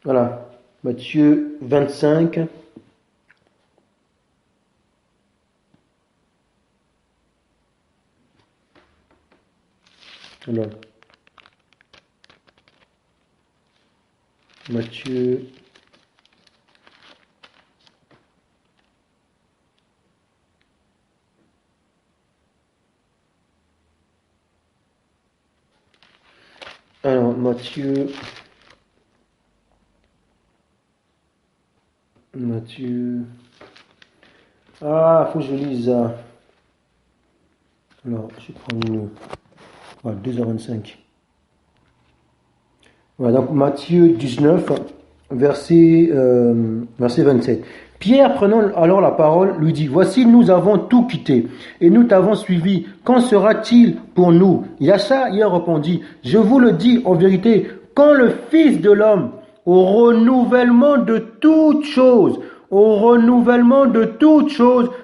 S1: Voilà. Matthieu 25. Alors. Matthieu. Alors, Matthieu. Ah, faut que je lise. Alors, je vais prendre une. Voilà, 2h25. Voilà, donc Matthieu 19, verset 27. Pierre, prenant alors la parole, lui dit, voici, nous avons tout quitté et nous t'avons suivi. Qu'en sera-t-il pour nous? Yachaya répondit, je vous le dis en vérité, quand le Fils de l'homme, au renouvellement de toutes choses,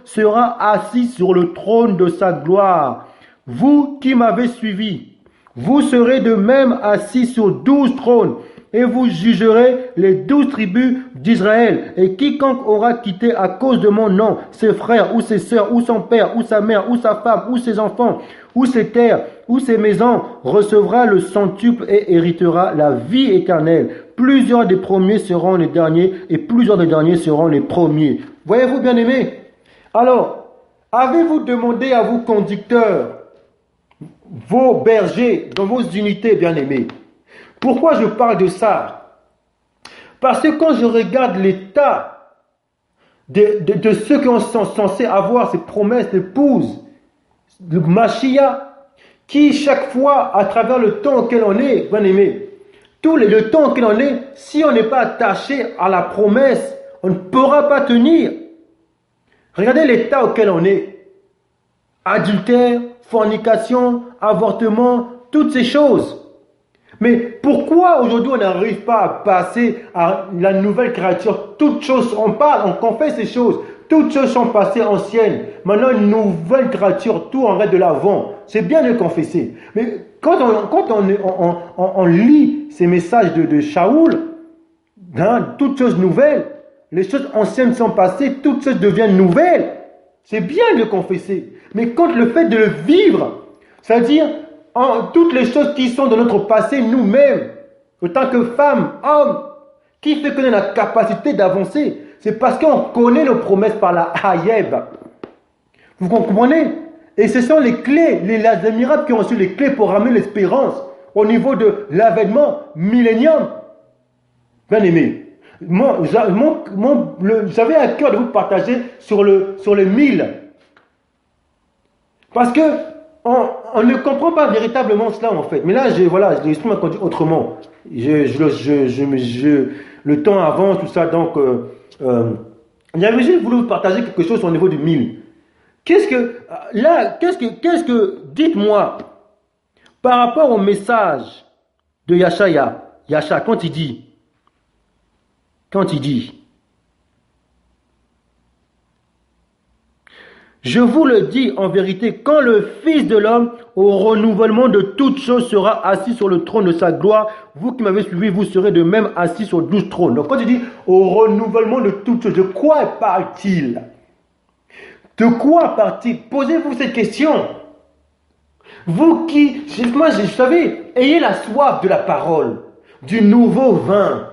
S1: sera assis sur le trône de sa gloire. Vous qui m'avez suivi, vous serez de même assis sur 12 trônes, et vous jugerez les 12 tribus d'Israël. Et quiconque aura quitté à cause de mon nom ses frères ou ses sœurs, ou son père, ou sa mère, ou sa femme, ou ses enfants, ou ses terres, ou ses maisons, recevra le centuple et héritera la vie éternelle. Plusieurs des premiers seront les derniers, et plusieurs des derniers seront les premiers. Voyez-vous, bien-aimés? Alors, avez-vous demandé à vos conducteurs, vos bergers, dans vos unités, bien-aimés? Pourquoi je parle de ça? Parce que quand je regarde l'état de ceux qui sont censés avoir ces promesses d'épouse, le Mashiach, qui chaque fois, à travers le temps auquel on est, bien-aimés, le temps auquel on est, si on n'est pas attaché à la promesse, on ne pourra pas tenir. Regardez l'état auquel on est. Adultère, fornication, avortement, toutes ces choses. Mais pourquoi aujourd'hui on n'arrive pas à passer à la nouvelle créature? Toutes choses, on parle, on confesse ces choses. Toutes choses sont passées anciennes. Maintenant une nouvelle créature, tout en reste de l'avant. C'est bien de confesser. Mais quand on lit ces messages de Shaoul, hein, toutes choses nouvelles, les choses anciennes sont passées, toutes choses deviennent nouvelles. C'est bien de confesser. Mais quand le fait de le vivre, c'est-à-dire toutes les choses qui sont de notre passé nous-mêmes, en tant que femmes, hommes, qui fait qu'on a la capacité d'avancer, c'est parce qu'on connaît nos promesses par la Hayeb. Vous comprenez? Et ce sont les clés, les miracles qui ont reçu les clés pour ramener l'espérance au niveau de l'avènement millénium. Bien aimé, j'avais à cœur de vous partager sur les 1000. Parce que on ne comprend pas véritablement cela en fait. Mais là, l'esprit m'a conduit autrement. Le temps avance, tout ça, donc j'avais juste voulu vous partager quelque chose au niveau du 1000. Dites-moi, par rapport au message de Yachaya, quand il dit, je vous le dis en vérité, quand le Fils de l'homme, au renouvellement de toutes choses, sera assis sur le trône de sa gloire, vous qui m'avez suivi, vous serez de même assis sur 12 trônes. Donc quand il dit au renouvellement de toutes choses, de quoi parle-t-il? De quoi parle-t-il? Posez-vous cette question. Vous qui, vous savez, ayez la soif de la parole, du nouveau vin,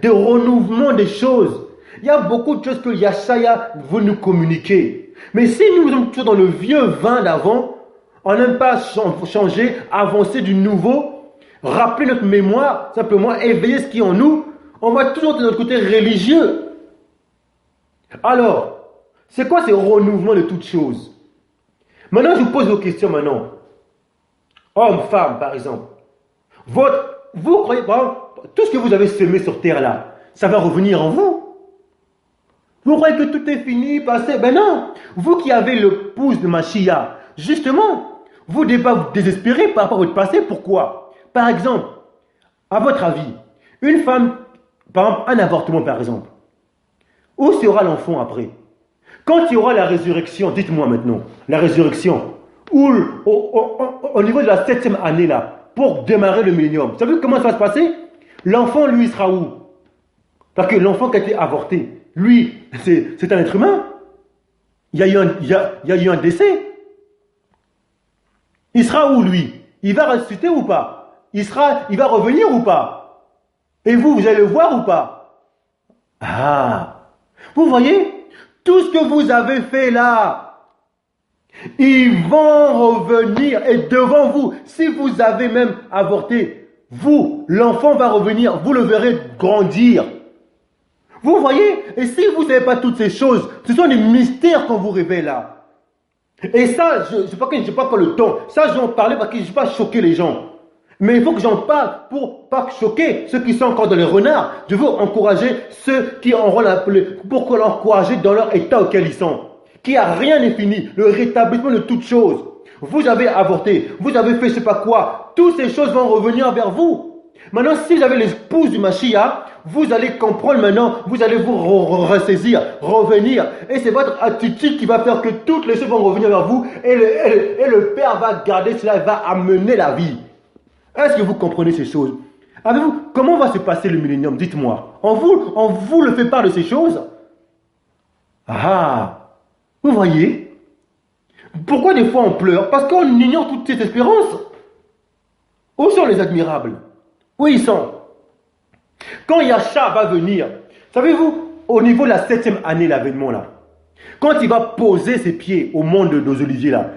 S1: de renouvellement des choses. Il y a beaucoup de choses que Yeshaya veut nous communiquer. Mais si nous sommes toujours dans le vieux vin d'avant, on n'aime pas changer, avancer du nouveau, rappeler notre mémoire, simplement éveiller ce qui est en nous, on va toujours de notre côté religieux. Alors, c'est quoi ce renouvellement de toutes choses? Maintenant, je vous pose vos questions maintenant. Homme, femme, par exemple. Vous croyez, par exemple, tout ce que vous avez semé sur terre là, ça va revenir en vous? Vous croyez que tout est fini, passé? Ben non. Vous qui avez le pouce de Mashiach, justement, vous ne devez pas vous désespérer par rapport à votre passé. Pourquoi? Par exemple, à votre avis, une femme, par exemple, un avortement par exemple, où sera l'enfant après? Quand il y aura la résurrection, dites-moi maintenant, la résurrection, ou au niveau de la 7e année là, pour démarrer le millénium, vous savez comment ça va se passer? L'enfant, lui, sera où? Parce que l'enfant qui a été avorté, lui, c'est un être humain. Il y a eu un décès. Il sera où, lui? Il va ressusciter ou pas? Il va revenir ou pas? Et vous allez le voir ou pas? Ah! Vous voyez? Tout ce que vous avez fait là, ils vont revenir et devant vous, si vous avez même avorté, vous, l'enfant va revenir, vous le verrez grandir. Vous voyez? Et si vous n'avez pas toutes ces choses, ce sont des mystères qu'on vous révèle là. Et ça, je ne sais pas le temps. Ça, je vais en parler parce que je ne vais pas choquer les gens. Mais il faut que j'en parle pour pas choquer ceux qui sont encore dans les renards. Je veux encourager ceux qui auront l'appelé pour l'encourager dans leur état auquel ils sont. Qui a rien n'est fini. Le rétablissement de toutes choses. Vous avez avorté. Vous avez fait je ne sais pas quoi. Toutes ces choses vont revenir vers vous. Maintenant, si vous avez l'épouse du Mashiach, vous allez comprendre maintenant, vous allez vous ressaisir, revenir. Et c'est votre attitude qui va faire que toutes les choses vont revenir vers vous. Et le Père va garder cela, il va amener la vie. Est-ce que vous comprenez ces choses? Avez-vous, comment va se passer le millénium? Dites-moi. On vous le fait part de ces choses? Ah, vous voyez? Pourquoi des fois on pleure? Parce qu'on ignore toutes ces espérances. Où sont les admirables? Où ils sont? Quand Yahshua va venir, savez-vous, au niveau de la 7e année, l'avènement là, quand il va poser ses pieds au monde des oliviers là,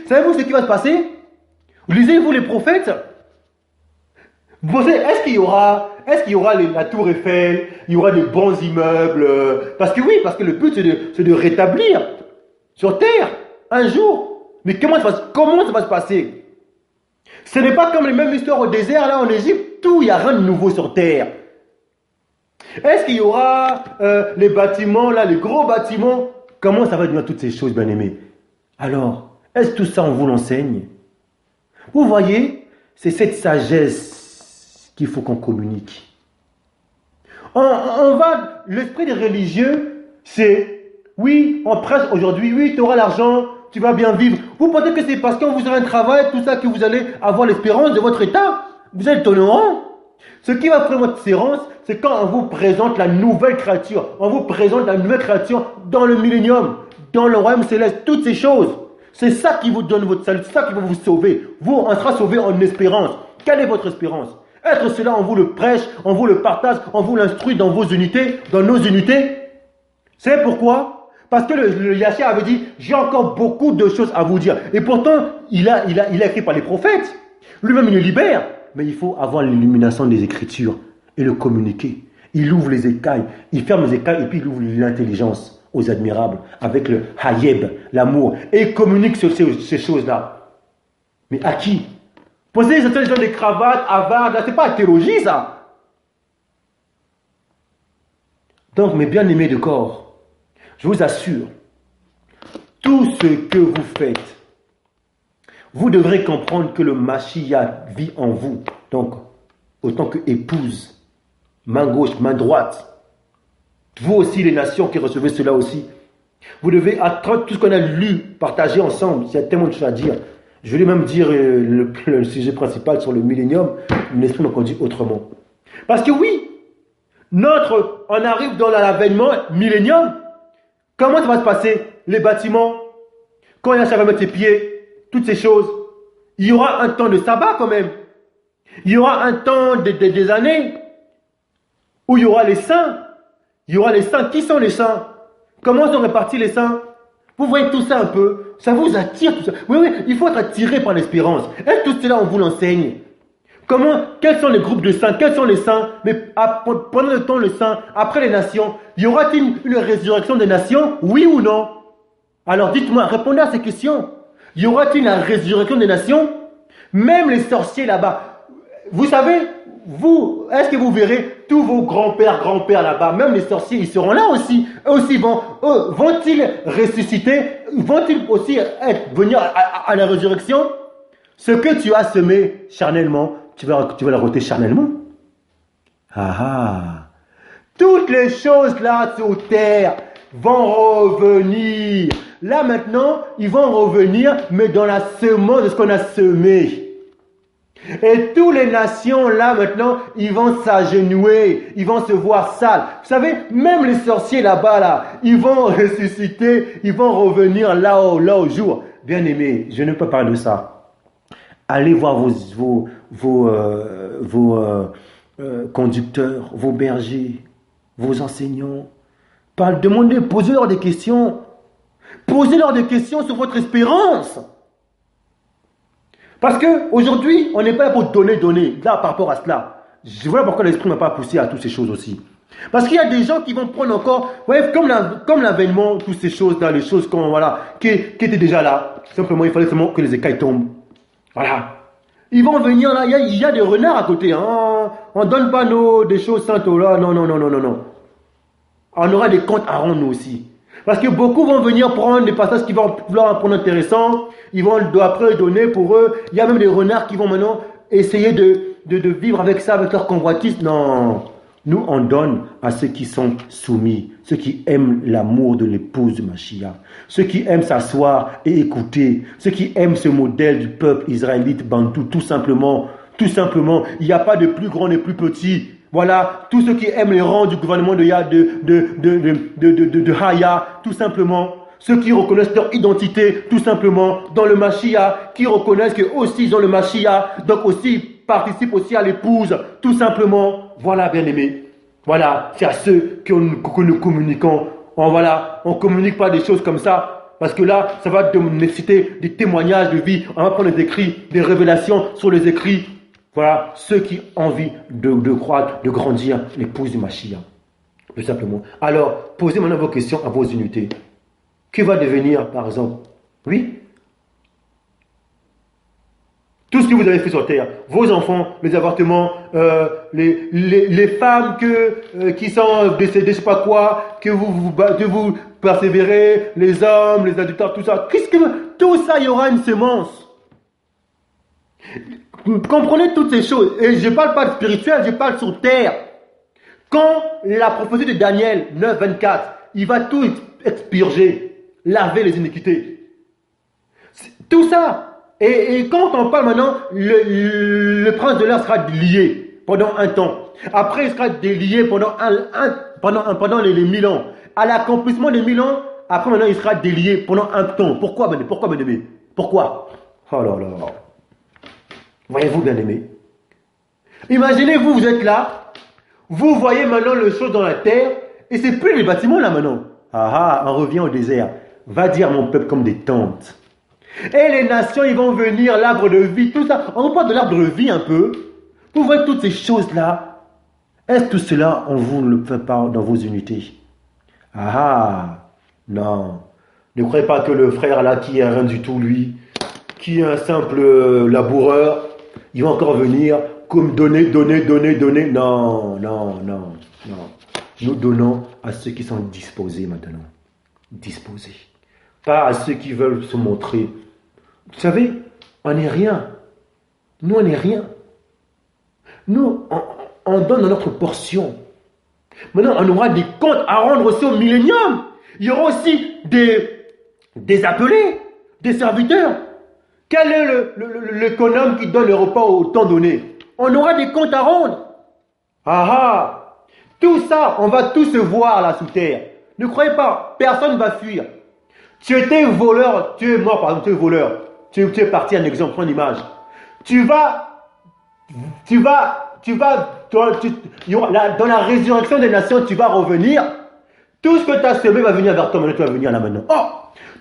S1: savez-vous ce qui va se passer? Lisez-vous les prophètes? Vous pensez, est-ce qu'il y aura la tour Eiffel, il y aura des bons immeubles? Parce que oui, parce que le but c'est de rétablir sur terre un jour. Mais comment ça va se passer? Ce n'est pas comme les mêmes histoires au désert, là en Égypte, tout, il n'y a rien de nouveau sur terre. Est-ce qu'il y aura les bâtiments, là, les gros bâtiments? Comment ça va devenir toutes ces choses, bien-aimés? Alors, est-ce que tout ça, on vous l'enseigne? Vous voyez, c'est cette sagesse qu'il faut qu'on communique. L'esprit des religieux, c'est, oui, on prêche aujourd'hui, oui, tu auras l'argent, tu vas bien vivre. Vous pensez que c'est parce qu'on vous aura un travail, tout ça, que vous allez avoir l'espérance de votre état? Vous êtes tolérant. Ce qui va faire votre espérance, c'est quand on vous présente la nouvelle créature. On vous présente la nouvelle créature dans le millénium, dans le royaume céleste, toutes ces choses. C'est ça qui vous donne votre salut, c'est ça qui va vous sauver. Vous, on sera sauvé en espérance. Quelle est votre espérance? Être cela, on vous le prêche, on vous le partage, on vous l'instruit dans vos unités, dans nos unités. C'est pourquoi? Parce que le Yahshua avait dit, j'ai encore beaucoup de choses à vous dire. Et pourtant, il a écrit par les prophètes. Lui-même, il le libère. Mais il faut avoir l'illumination des Écritures et le communiquer. Il ouvre les écailles, il ferme les écailles et puis il ouvre l'intelligence aux admirables avec le hayeb, l'amour. Et il communique sur ces choses-là. Mais à qui? Posez les gens des cravates, avares, c'est pas la théologie ça. Donc, mes bien-aimés de corps, je vous assure, tout ce que vous faites, vous devrez comprendre que le Mashiach vit en vous. Donc, autant que épouse, main gauche, main droite. Vous aussi, les nations qui recevez cela aussi. Vous devez attendre tout ce qu'on a lu, partager ensemble. Il y a tellement de choses à dire. Je vais même dire le sujet principal sur le millénium, mais l'esprit m'a conduit autrement. Parce que oui, on arrive dans l'avènement millénium. Comment ça va se passer? Les bâtiments, quand Yahshua va mettre ses pieds, toutes ces choses, il y aura un temps de sabbat quand même. Il y aura un temps des années où il y aura les saints Il y aura les saints. Qui sont les saints? Comment sont répartis les saints? Vous voyez tout ça un peu? Ça vous attire tout ça? Oui, oui, il faut être attiré par l'espérance. Est-ce que tout cela, on vous l'enseigne? Comment? Quels sont les groupes de saints? Quels sont les saints? Mais pendant le temps, le saint, après les nations, y aura-t-il une résurrection des nations? Oui ou non? Alors dites-moi, répondez à ces questions. Y aura-t-il la résurrection des nations? Même les sorciers là-bas. Vous savez, vous, est-ce que vous verrez tous vos grands-pères là-bas, même les sorciers, ils seront là aussi. Eux aussi vont-ils ressusciter? Vont-ils aussi venir à la résurrection? Ce que tu as semé charnellement, tu vas le récolter charnellement. Ah ah. Toutes les choses là sur terre vont revenir. Là maintenant, ils vont revenir, mais dans la semence de ce qu'on a semé. Et toutes les nations là maintenant, ils vont s'agenouiller, ils vont se voir sales. Vous savez, même les sorciers là-bas là, ils vont ressusciter, ils vont revenir là au jour. Bien aimé, je ne peux pas parler de ça. Allez voir vos conducteurs, vos bergers, vos enseignants. Demandez, posez-leur des questions. Posez-leur des questions sur votre espérance. Parce qu'aujourd'hui, on n'est pas là pour donner. Là, par rapport à cela, je vois pourquoi l'esprit ne m'a pas poussé à toutes ces choses aussi. Parce qu'il y a des gens qui vont prendre encore, ouais, comme l'avènement, toutes ces choses-là, les choses qui étaient déjà là. Simplement, il fallait seulement que les écailles tombent. Voilà. Ils vont venir là, il y a des renards à côté. Hein. On ne donne pas des choses saintes là. Non. On aura des comptes à rendre nous aussi. Parce que beaucoup vont venir prendre des passages qui vont vouloir prendre intéressant. Ils vont après donner pour eux. Il y a même des renards qui vont maintenant essayer de vivre avec ça, avec leur convoitise. Non. Nous, on donne à ceux qui sont soumis, ceux qui aiment l'amour de l'épouse de Mashiach, ceux qui aiment s'asseoir et écouter, ceux qui aiment ce modèle du peuple israélite bantou, tout simplement. Il n'y a pas de plus grand et plus petit. Voilà, tous ceux qui aiment les rangs du gouvernement de Haya, tout simplement. Ceux qui reconnaissent leur identité, tout simplement, dans le Mashiach, qui reconnaissent qu'eux aussi ils ont le Mashiach, donc aussi participent aussi à l'épouse, tout simplement. Voilà, bien-aimés. Voilà, c'est à ceux que nous communiquons. On ne communique pas des choses comme ça, parce que là, ça va nécessiter des témoignages de vie. On va prendre des écrits, des révélations sur les écrits. Voilà, ceux qui ont envie de croître, de grandir, l'épouse du Mashiach. Tout simplement. Alors, posez maintenant vos questions à vos unités. Qui va devenir, par exemple? Oui? Tout ce que vous avez fait sur terre, vos enfants, les avortements, les femmes qui sont décédées, je ne sais pas quoi, que vous persévérez, les hommes, les adultères, tout ça. Tout ça, il y aura une semence. Comprenez toutes ces choses. Et je ne parle pas de spirituel, je parle sur terre. Quand la prophétie de Daniel 9, 24, il va tout expurger, laver les iniquités. Tout ça. Et quand on parle maintenant, le prince de l'air sera lié pendant un temps. Après, il sera délié pendant les 1000 ans. À l'accomplissement des 1000 ans, après maintenant, il sera délié pendant un temps. Pourquoi, bien-aimé? Pourquoi? Oh là là. Voyez-vous, bien-aimé? Imaginez-vous, vous êtes là, vous voyez maintenant les choses dans la terre, et c'est plus les bâtiments là maintenant. On revient au désert. Va dire mon peuple comme des tentes. Et les nations, ils vont venir, l'arbre de vie, tout ça. On vous parle de l'arbre de vie un peu. Vous voyez toutes ces choses-là. Est-ce que tout cela, on vous le fait pas dans vos unités? Non. Ne croyez pas que le frère là, qui est rien du tout, lui, qui est un simple laboureur, il va encore venir comme donner. Non. Nous donnons à ceux qui sont disposés maintenant. Disposés. Pas à ceux qui veulent se montrer. Vous savez, on n'est rien. Nous, on n'est rien. Nous, on donne notre portion. Maintenant, on aura des comptes à rendre aussi au millénium. Il y aura aussi des appelés, des serviteurs. Quel est l'économe qui donne le repas au temps donné? On aura des comptes à rendre. Tout ça, on va tous se voir là sous terre. Ne croyez pas, personne ne va fuir. Tu étais voleur, tu es mort par exemple, tu es voleur. Tu es parti, un exemple, prends une image. Tu vas te dans la résurrection des nations, tu vas revenir. Tout ce que tu as semé va venir vers toi. Maintenant, tu vas venir là maintenant. Oh,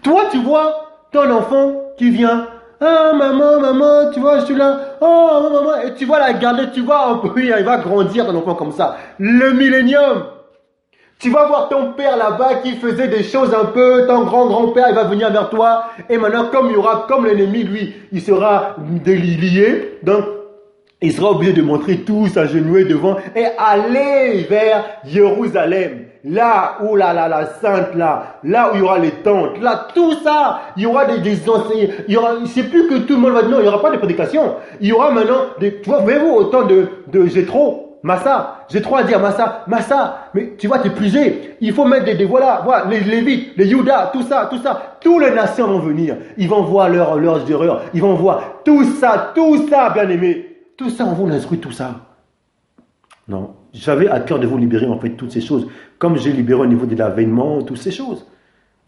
S1: toi, tu vois ton enfant qui vient. Ah, maman, tu vois, je suis là. Oh, maman, et tu vas la garder, tu vois, oui, il va grandir ton enfant comme ça. Le millénium. Tu vas voir ton père là-bas qui faisait des choses un peu, ton grand-grand-père, il va venir vers toi. Et maintenant, comme l'ennemi, lui, il sera délié, donc il sera obligé de montrer tout, s'agenouiller devant et aller vers Jérusalem. Là où la sainte, là où il y aura les tentes, là, tout ça, il y aura des enseignants, c'est plus que tout le monde va dire, non, il n'y aura pas de prédication. Il y aura maintenant, tu vois, voyez-vous, autant de Jétro, Massa, Jétro a dit à Massa, mais tu vas t'épuiser, il faut mettre voilà, les Lévites, les Judas, tout ça, tous les nations vont venir, ils vont voir leurs erreurs, ils vont voir tout ça, bien aimé. Tout ça, on vous instruit tout ça. Non, j'avais à cœur de vous libérer en fait toutes ces choses, comme j'ai libéré au niveau de l'avènement, toutes ces choses.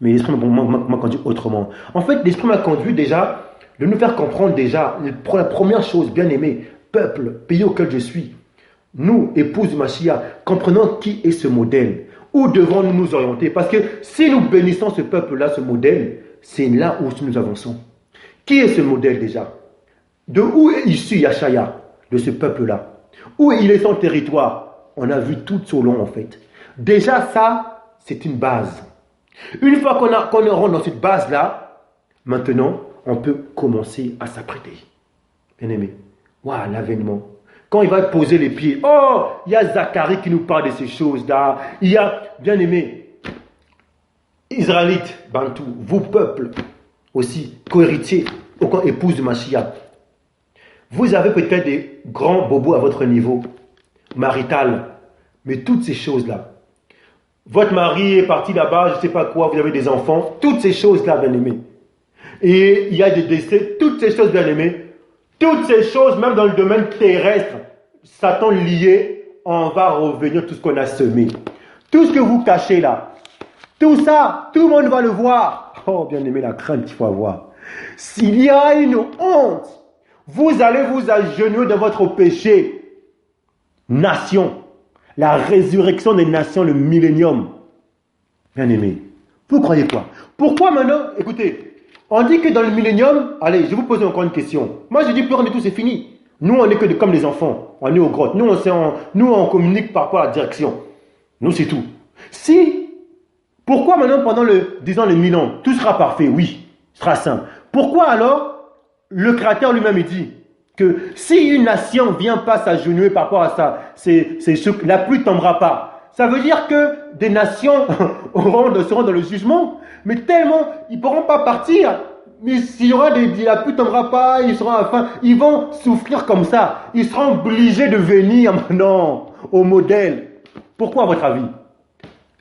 S1: Mais l'Esprit m'a conduit autrement. En fait, l'Esprit m'a conduit déjà de nous faire comprendre déjà, pour la première chose, bien aimé, peuple, pays auquel je suis, nous, épouses du Mashiach, comprenons qui est ce modèle. Où devons-nous nous orienter? Parce que si nous bénissons ce peuple-là, ce modèle, c'est là où nous avançons. Qui est ce modèle déjà? De où est issu Yashaya? De ce peuple-là. Où il est son territoire? On a vu tout au long en fait. Déjà ça, c'est une base. Une fois qu'on rentre dans cette base-là, maintenant, on peut commencer à s'apprêter. Bien aimé, waouh, l'avènement. Quand il va poser les pieds, oh, il y a Zacharie qui nous parle de ces choses-là. Il y a, bien aimé, Israélites, Bantou, vous peuple aussi, co-héritiers, épouse de Mashiach. Vous avez peut-être des grands bobos à votre niveau, marital, mais toutes ces choses-là. Votre mari est parti là-bas, je ne sais pas quoi, vous avez des enfants, toutes ces choses-là, bien aimés. Et il y a des décès, toutes ces choses, bien aimées. Toutes ces choses, même dans le domaine terrestre, Satan lié, on va revenir tout ce qu'on a semé. Tout ce que vous cachez là, tout ça, tout le monde va le voir. Oh, bien aimé, la crainte qu'il faut avoir. S'il y a une honte, vous allez vous agenouiller dans votre péché. Nation, la résurrection des nations, le millénium. Bien aimé, vous croyez quoi? Pourquoi maintenant, écoutez, on dit que dans le millénium, allez, je vais vous poser encore une question. Moi, je dis plus rien de tout, c'est fini. Nous, on est que comme les enfants. On est aux grottes. Nous, on communique par rapport à la direction. Nous, c'est tout. Pourquoi maintenant, pendant disons les 1000 ans, tout sera parfait? Oui, ce sera sain. Pourquoi alors le Créateur lui-même dit que si une nation ne vient pas s'agenouiller par rapport à ça, la pluie ne tombera pas. Ça veut dire que des nations seront dans le jugement, mais tellement ils ne pourront pas partir. Mais s'il y aura la pluie ne tombera pas, ils vont souffrir comme ça. Ils seront obligés de venir maintenant au modèle. Pourquoi à votre avis?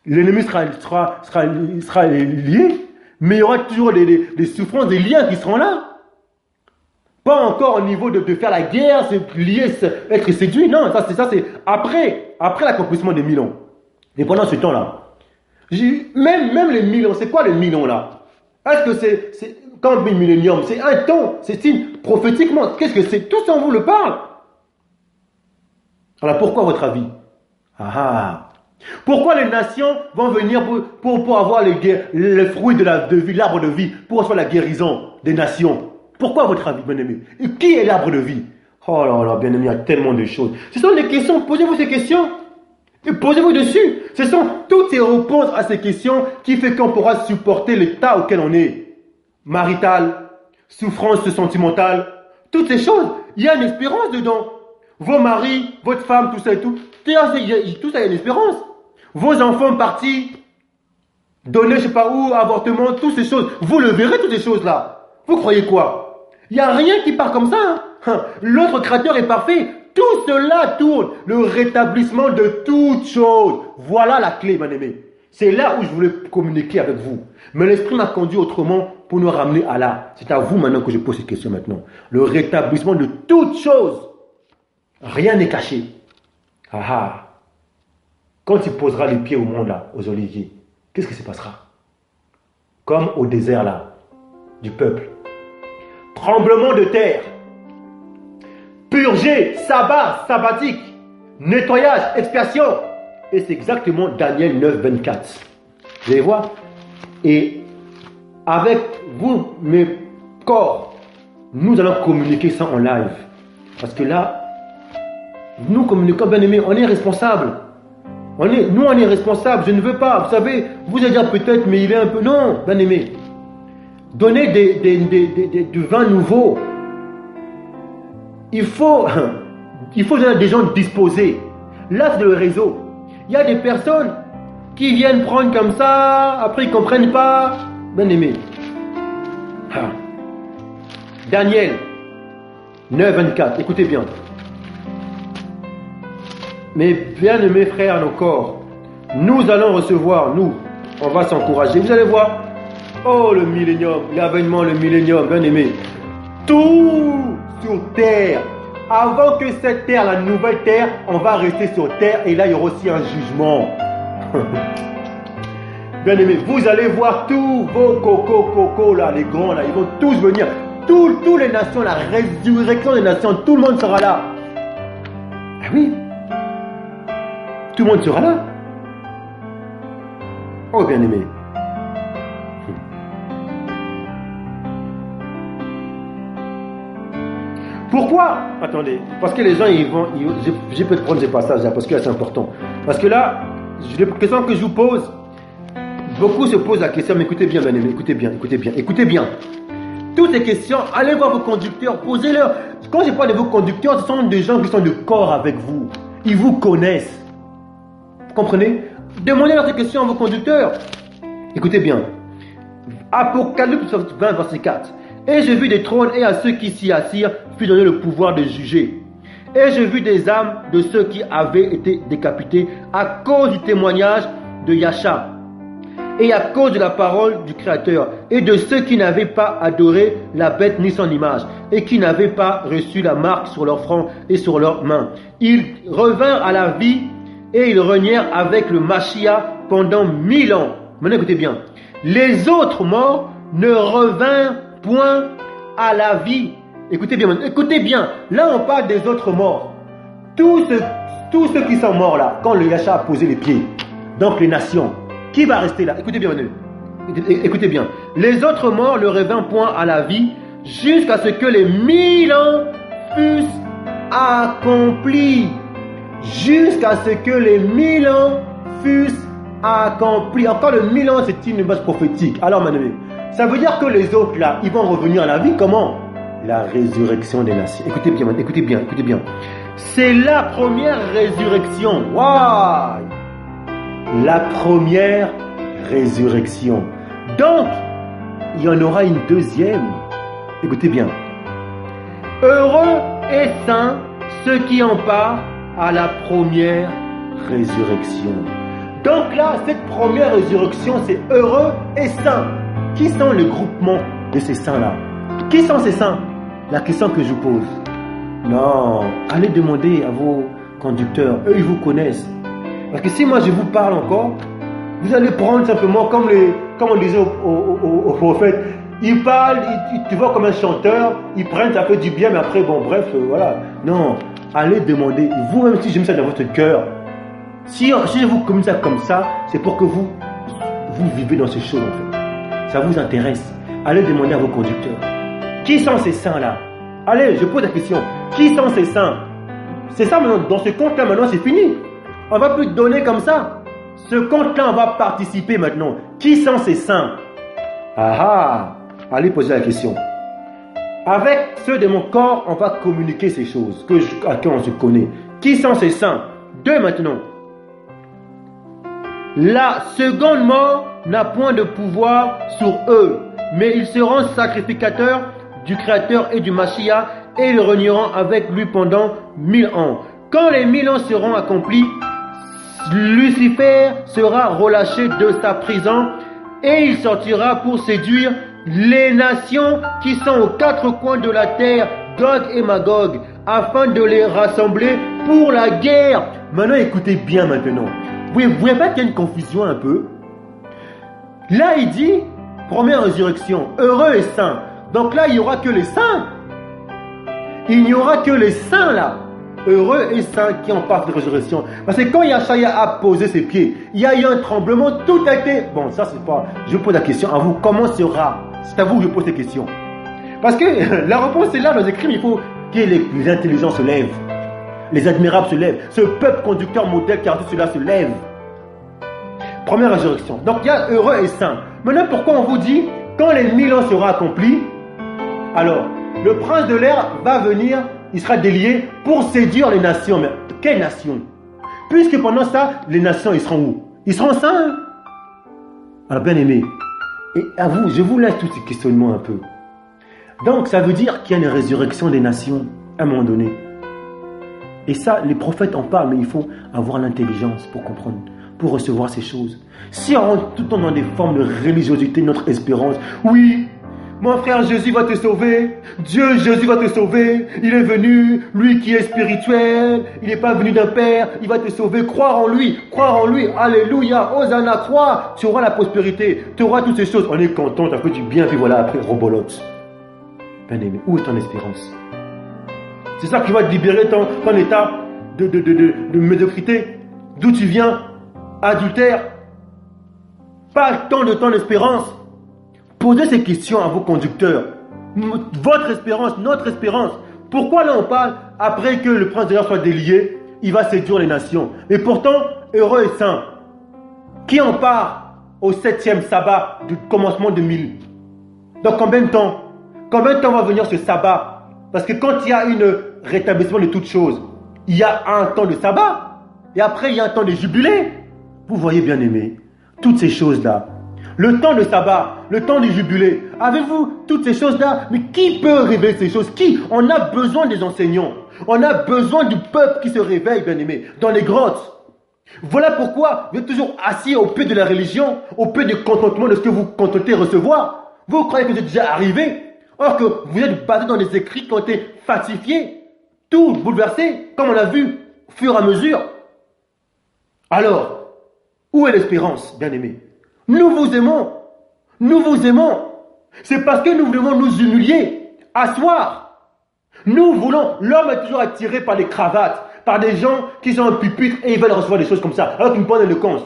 S1: L'ennemi sera lié, mais il y aura toujours des souffrances, des liens qui seront là. Pas encore au niveau de faire la guerre, être séduit. Non, ça c'est après l'accomplissement des 1000 ans. Et pendant ce temps-là, même les 1000 ans, c'est quoi les 1000 ans là? Est-ce que c'est quand le millénium, c'est un temps, c'est prophétiquement, qu'est-ce que c'est? Tout ça on vous le parle. Alors pourquoi à votre avis? Pourquoi les nations vont venir pour avoir les fruits de l'arbre de vie, pour recevoir la guérison des nations? Pourquoi à votre avis, bien-aimé? Et qui est l'arbre de vie? Oh là là, bien-aimé, il y a tellement de choses. Ce sont des questions, posez-vous ces questions. Et posez-vous dessus. Ce sont toutes ces réponses à ces questions qui fait qu'on pourra supporter l'état auquel on est. Marital, souffrance sentimentale, toutes ces choses. Il y a une espérance dedans. Vos maris, votre femme, tout ça et tout. Tout ça, il y a une espérance. Vos enfants partis, donnés je ne sais pas où, avortement, toutes ces choses. Vous le verrez, toutes ces choses-là. Vous croyez quoi? Il n'y a rien qui part comme ça. L'autre créateur est parfait. Tout cela tourne. Le rétablissement de toutes choses. Voilà la clé, mon aimé. C'est là où je voulais communiquer avec vous. Mais l'Esprit m'a conduit autrement pour nous ramener à là. C'est à vous maintenant que je pose cette question maintenant. Le rétablissement de toutes choses. Rien n'est caché. Quand tu poseras les pieds au monde là, aux oliviers, qu'est-ce qui se passera? Comme au désert là, du peuple. Tremblement de terre. Purgé, sabbatique. nettoyage, expiation. Et c'est exactement Daniel 9, 24. Vous allez voir. Et avec vous, mes corps, nous allons communiquer ça en live. Parce que là, nous communiquons, bien aimés, on est responsables. Nous, on est responsables. Je ne veux pas. Vous savez, vous allez dire peut-être, mais il est un peu... Non, bien aimé. Donnez du vin nouveau. Il faut des gens disposés. Là, c'est le réseau. Il y a des personnes qui viennent prendre comme ça, après ils ne comprennent pas. Bien aimé. Daniel 9, 24. Écoutez bien. Mes bien-aimés frères, nos corps, nous allons recevoir, on va s'encourager. Vous allez voir, oh le millénium, l'avènement, le millénium, bien-aimés. Tout sur terre. Avant que cette terre, la nouvelle terre, on va rester sur terre et là, il y aura aussi un jugement. Bien-aimés, vous allez voir tous vos cocos là, les grands là, ils vont tous venir. Toutes les nations, la résurrection des nations, tout le monde sera là. Ah oui. Tout le monde sera là. Oh bien-aimé. Pourquoi? Attendez, parce que les gens ils vont... Je peux prendre ces passages là, parce que là c'est important. Parce que là, les questions que je vous pose, beaucoup se posent la question, mais écoutez bien bien-aimé, écoutez bien. Toutes ces questions, allez voir vos conducteurs, posez-leur. Quand je parle de vos conducteurs, ce sont des gens qui sont de corps avec vous. Ils vous connaissent. Vous comprenez? Demandez leurs questions à vos conducteurs. Écoutez bien. Apocalypse 20, verset 4. Et j'ai vu des trônes et à ceux qui s'y assirent fut donné le pouvoir de juger. Et j'ai vu des âmes de ceux qui avaient été décapités à cause du témoignage de Yahshua. Et à cause de la parole du Créateur, et de ceux qui n'avaient pas adoré la bête ni son image, et qui n'avaient pas reçu la marque sur leur front et sur leurs mains. Ils revinrent à la vie, et ils régnèrent avec le Mashiach pendant 1000 ans. Maintenant écoutez bien, les autres morts ne revinrent point à la vie. Écoutez bien, là on parle des autres morts. Tous ceux qui sont morts là, quand le Yahshua a posé les pieds, donc les nations, qui va rester là? Écoutez bien, écoutez bien. Les autres morts ne revinrent point à la vie jusqu'à ce que les 1000 ans fussent accomplis. Jusqu'à ce que les 1000 ans fussent accomplis. Encore le 1000 ans, c'est une base prophétique. Alors, maintenant, ça veut dire que les autres là, ils vont revenir à la vie. Comment? La résurrection des nations. Écoutez bien. C'est la première résurrection. Waouh! La première résurrection. Donc, il y en aura une deuxième. Écoutez bien. Heureux et saints ceux qui en partent à la première résurrection. Donc là, cette première résurrection, c'est heureux et saints. Qui sont le groupement de ces saints-là? Qui sont ces saints? La question que je vous pose. Non, allez demander à vos conducteurs. Eux, ils vous connaissent. Parce que si moi je vous parle encore, vous allez prendre simplement comme on disait au prophète, il parle, tu vois comme un chanteur, ils prennent, ça fait du bien, mais après, bon, bref, voilà. Non, allez demander, vous-même si je mets ça dans votre cœur, si je vous communique ça comme ça, c'est pour que vous vivez dans ces choses en fait. Ça vous intéresse. Allez demander à vos conducteurs. Qui sont ces saints-là? Allez, je pose la question. Qui sont ces saints? C'est ça maintenant, dans ce compte-là maintenant, c'est fini. On ne va plus donner comme ça. Ce compte-là, on va participer maintenant. Qui sont ces saints? Allez poser la question. Avec ceux de mon corps, on va communiquer ces choses à qui on se connaît. Qui sont ces saints? 2 maintenant. La seconde mort n'a point de pouvoir sur eux, mais ils seront sacrificateurs du Créateur et du Mashiach, et ils régneront avec lui pendant 1000 ans. Quand les 1000 ans seront accomplis, Lucifer sera relâché de sa prison et il sortira pour séduire les nations qui sont aux 4 coins de la terre, Gog et Magog, afin de les rassembler pour la guerre. Maintenant, écoutez bien maintenant. Vous voyez pas qu'il y a une confusion un peu? Là, il dit, première résurrection, heureux et saints. Donc là, il n'y aura que les saints. Il n'y aura que les saints là. heureux et saints qui en partent de résurrection. Parce que quand Yachaya a posé ses pieds, il y a eu un tremblement, tout a été... Bon, ça c'est pas... Je pose la question à vous, comment sera? C'est à vous que je pose cette question. Parce que la réponse est là dans les écrits, mais il faut que les intelligents se lèvent. Les admirables se lèvent. Ce peuple conducteur modèle qui a tout cela se lève. Première résurrection. Donc il y a heureux et saint. Maintenant, pourquoi on vous dit, quand les 1000 ans seront accomplis, alors le prince de l'air va venir, il sera délié pour séduire les nations. Mais quelles nations? Puisque pendant ça, les nations, ils seront où? Ils seront saints. Alors bien aimé, et à vous, je vous laisse tous ces questionnements un peu. Donc ça veut dire qu'il y a une résurrection des nations à un moment donné. Et ça, les prophètes en parlent, mais il faut avoir l'intelligence pour comprendre, pour recevoir ces choses. Si on rentre tout le temps dans des formes de religiosité, notre espérance, oui, mon frère Jésus va te sauver, Dieu Jésus va te sauver, il est venu, lui qui est spirituel, il n'est pas venu d'un père, il va te sauver, croire en lui, alléluia, Hosanna, crois, tu auras la prospérité, tu auras toutes ces choses, on est content, ça fait du bien, puis voilà, après, robolote. Bien aimé, où est ton espérance? C'est ça qui va te libérer ton état de médiocrité, d'où tu viens, adultère, pas tant de ton espérance. Posez ces questions à vos conducteurs. Votre espérance, notre espérance. Pourquoi là on parle après que le prince de l'air soit délié, il va séduire les nations. Et pourtant, heureux et saint. Qui en part au 7e sabbat du commencement de 1000? Dans combien de temps? Combien de temps va venir ce sabbat? Parce que quand il y a un rétablissement de toutes choses, il y a un temps de sabbat. Et après, il y a un temps de jubilé. Vous voyez bien aimé, toutes ces choses-là. Le temps de sabbat, le temps du jubilé. Avez-vous toutes ces choses-là? Mais qui peut révéler ces choses? Qui? On a besoin des enseignants. On a besoin du peuple qui se réveille, bien aimé, dans les grottes. Voilà pourquoi vous êtes toujours assis au pied de la religion, au pied du contentement de ce que vous contentez recevoir. Vous croyez que vous êtes déjà arrivé, or que vous êtes basé dans des écrits qui ont été falsifiés, tout bouleversé, comme on l'a vu, au fur et à mesure. Alors, où est l'espérance, bien aimé? Nous vous aimons. Nous vous aimons. C'est parce que nous voulons nous humilier, asseoir. Nous voulons, l'homme est toujours attiré par des cravates, par des gens qui sont en pupitre et ils veulent recevoir des choses comme ça, alors qu'ils me prennent éloquence.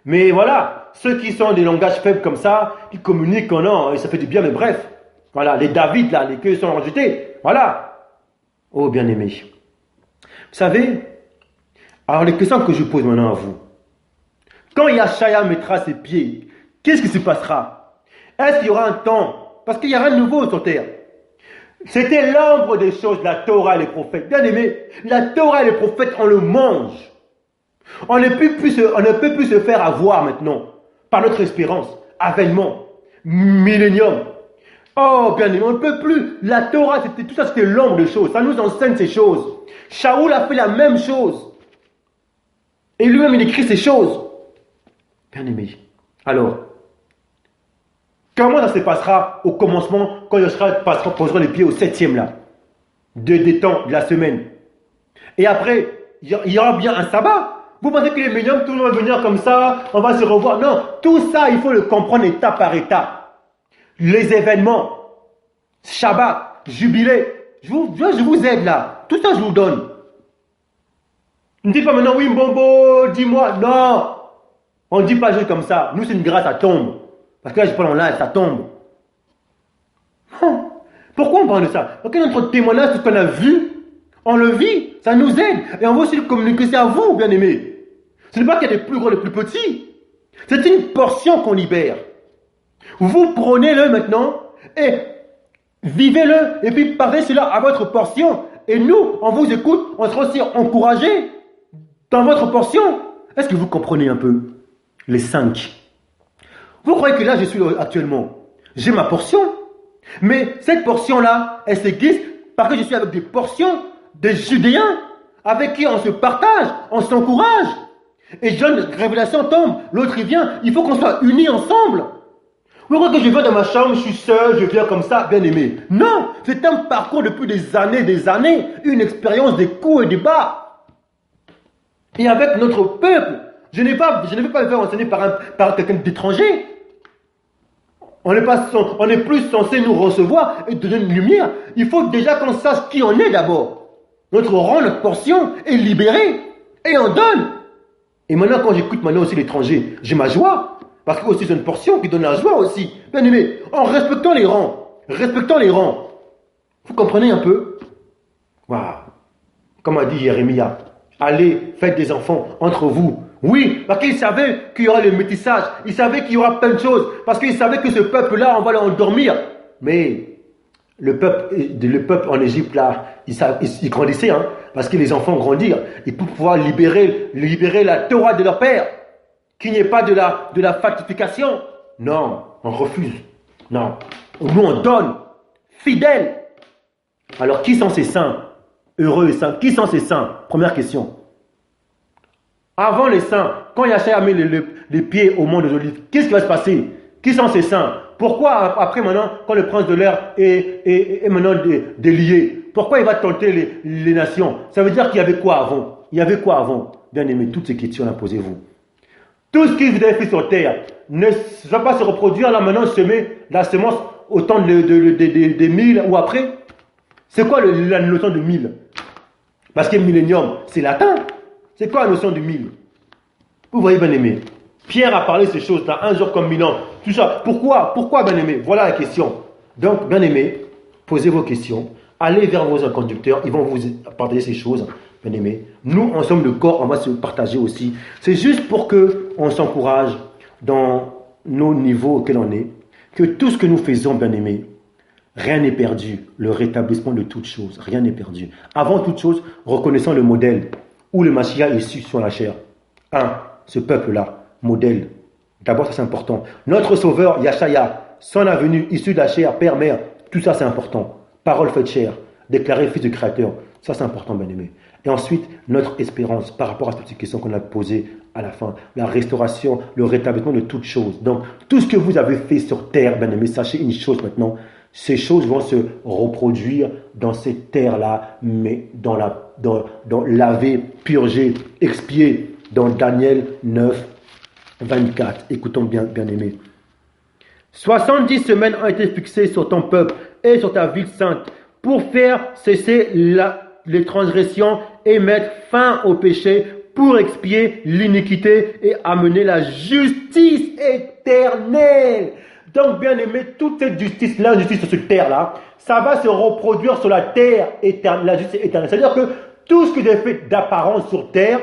S1: Mais voilà, ceux qui sont des langages faibles comme ça, qui communiquent, oh non, et ça fait du bien, mais bref. Voilà, les David là, les queues sont rejetés. Voilà. Oh bien aimé. Vous savez, alors les questions que je pose maintenant à vous. Quand Yachaya mettra ses pieds, qu'est-ce qui se passera? Est-ce qu'il y aura un temps? Parce qu'il y a rien de nouveau sur terre. C'était l'ombre des choses, la Torah et les prophètes. Bien aimé, la Torah et les prophètes, on le mange. On ne peut plus se faire avoir maintenant par notre espérance, avènement, millénium. Oh, bien aimé, on ne peut plus. La Torah, tout ça, c'était l'ombre des choses. Ça nous enseigne ces choses. Shaoul a fait la même chose. Et lui-même, il écrit ces choses. Bien aimé. Alors, comment ça se passera au commencement quand il posera les pieds au 7e là, des temps de la semaine? Et après, il y aura bien un sabbat. Vous pensez que les médiums, tout le monde va venir comme ça, on va se revoir? Non, tout ça, il faut le comprendre étape par étape. Les événements, Shabbat, jubilé, je vous aide là. Tout ça, je vous donne. Ne dites pas maintenant, oui, Mbombo, dis-moi. Non. On ne dit pas juste comme ça. Nous, c'est une grâce, ça tombe. Parce que là, je parle en live, ça tombe. Pourquoi on parle de ça? Parce que notre témoignage, tout ce qu'on a vu, on le vit, ça nous aide. Et on veut aussi le communiquer, c'est à vous, bien aimés. Ce n'est pas qu'il y a des plus gros et des plus petits. C'est une portion qu'on libère. Vous prenez-le maintenant et vivez-le. Et puis partez cela à votre portion. Et nous, on vous écoute, on sera aussi encouragés dans votre portion. Est-ce que vous comprenez un peu? Les 5. Vous croyez que là, je suis actuellement, j'ai ma portion. Mais cette portion-là, elle s'aiguise parce que je suis avec des portions des Judéens avec qui on se partage, on s'encourage. Et jeune révélation tombe, l'autre il vient, il faut qu'on soit unis ensemble. Vous croyez que je viens dans ma chambre, je suis seul, je viens comme ça, bien aimé? Non, c'est un parcours depuis des années, une expérience des coups et des bas. Et avec notre peuple, je ne vais pas me faire enseigner par quelqu'un d'étranger. On n'est plus censé nous recevoir et donner une lumière. Il faut déjà qu'on sache qui on est d'abord. notre rang, notre portion est libérée. Et on donne. Et maintenant, quand j'écoute maintenant aussi l'étranger, j'ai ma joie. Parce que aussi c'est une portion qui donne la joie aussi. Bien aimé, en respectant les rangs. Respectant les rangs. Vous comprenez un peu? Waouh. Comme a dit Jérémia, allez, faites des enfants entre vous. Oui, parce qu'il savait qu'il y aura le métissage. Il savait qu'il y aura plein de choses. Parce qu'il savait que ce peuple-là, on va l'endormir. Mais le peuple en Égypte, là, il grandissait. Hein, parce que les enfants grandirent. Ils peuvent pouvoir libérer la Torah de leur père. Qu'il n'y ait pas de la factification. Non, on refuse. Non. Nous, on donne. Fidèle. Alors, qui sont ces saints? Heureux et saints. Qui sont ces saints? Première question. Avant les saints, quand Yahshua a mis les pieds au mont des Olives, qu'est-ce qui va se passer? Qui sont ces saints? Pourquoi après maintenant, quand le prince de l'air est maintenant délié, pourquoi il va tenter les nations? Ça veut dire qu'il y avait quoi avant? Il y avait quoi avant? Bien aimé, toutes ces questions-là, posez-vous. Tout ce que vous avez fait sur terre ne va pas se reproduire là maintenant, semer la semence au temps des 1000 ou après? C'est quoi la notion de 1000? Parce que millénium, c'est latin. C'est quoi la notion de 1000? Vous voyez, bien aimé. Pierre a parlé de ces choses-là, un jour comme 1000 ans. Tout ça. Pourquoi? Pourquoi, bien aimé? Voilà la question. Donc, bien aimé, posez vos questions. Allez vers vos conducteurs. Ils vont vous partager ces choses, bien aimé. Nous, en sommes le corps, on va se partager aussi. C'est juste pour qu'on s'encourage dans nos niveaux auxquels on est. Que tout ce que nous faisons, bien aimé, rien n'est perdu. Le rétablissement de toutes choses, rien n'est perdu. Avant toute chose, reconnaissons le modèle où le Mashiach est issu sur la chair. Ce peuple-là, modèle. D'abord, ça c'est important. Notre sauveur, Yahshua, son avenue, issu de la chair, père, mère, tout ça c'est important. Parole faite chair, déclaré fils du Créateur, ça c'est important, bien aimé. Et ensuite, notre espérance par rapport à toutes ces questions qu'on a posées à la fin. La restauration, le rétablissement de toutes choses. Donc, tout ce que vous avez fait sur terre, bien aimé, sachez une chose maintenant. Ces choses vont se reproduire dans cette terre-là, mais dans laver, purger, expier, dans Daniel 9, 24. Écoutons bien, bien aimé. 70 semaines ont été fixées sur ton peuple et sur ta ville sainte pour faire cesser les transgressions et mettre fin au péché, pour expier l'iniquité et amener la justice éternelle. Donc, bien aimé, toute cette justice, l'injustice sur cette terre-là, ça va se reproduire sur la terre éternelle, la justice éternelle. C'est-à-dire que tout ce que j'ai fait d'apparence sur terre,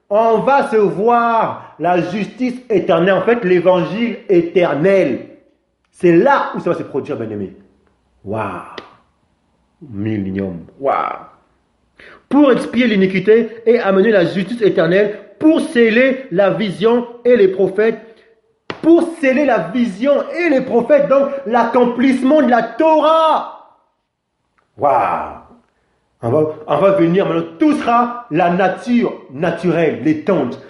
S1: on va se voir la justice éternelle, en fait, l'évangile éternel. C'est là où ça va se produire, bien aimé. Waouh! Millénium. Waouh! Pour expier l'iniquité et amener la justice éternelle, pour sceller la vision et les prophètes, pour sceller la vision et les prophètes, donc l'accomplissement de la Torah. Waouh! On va venir maintenant, tout sera la nature naturelle, les tentes.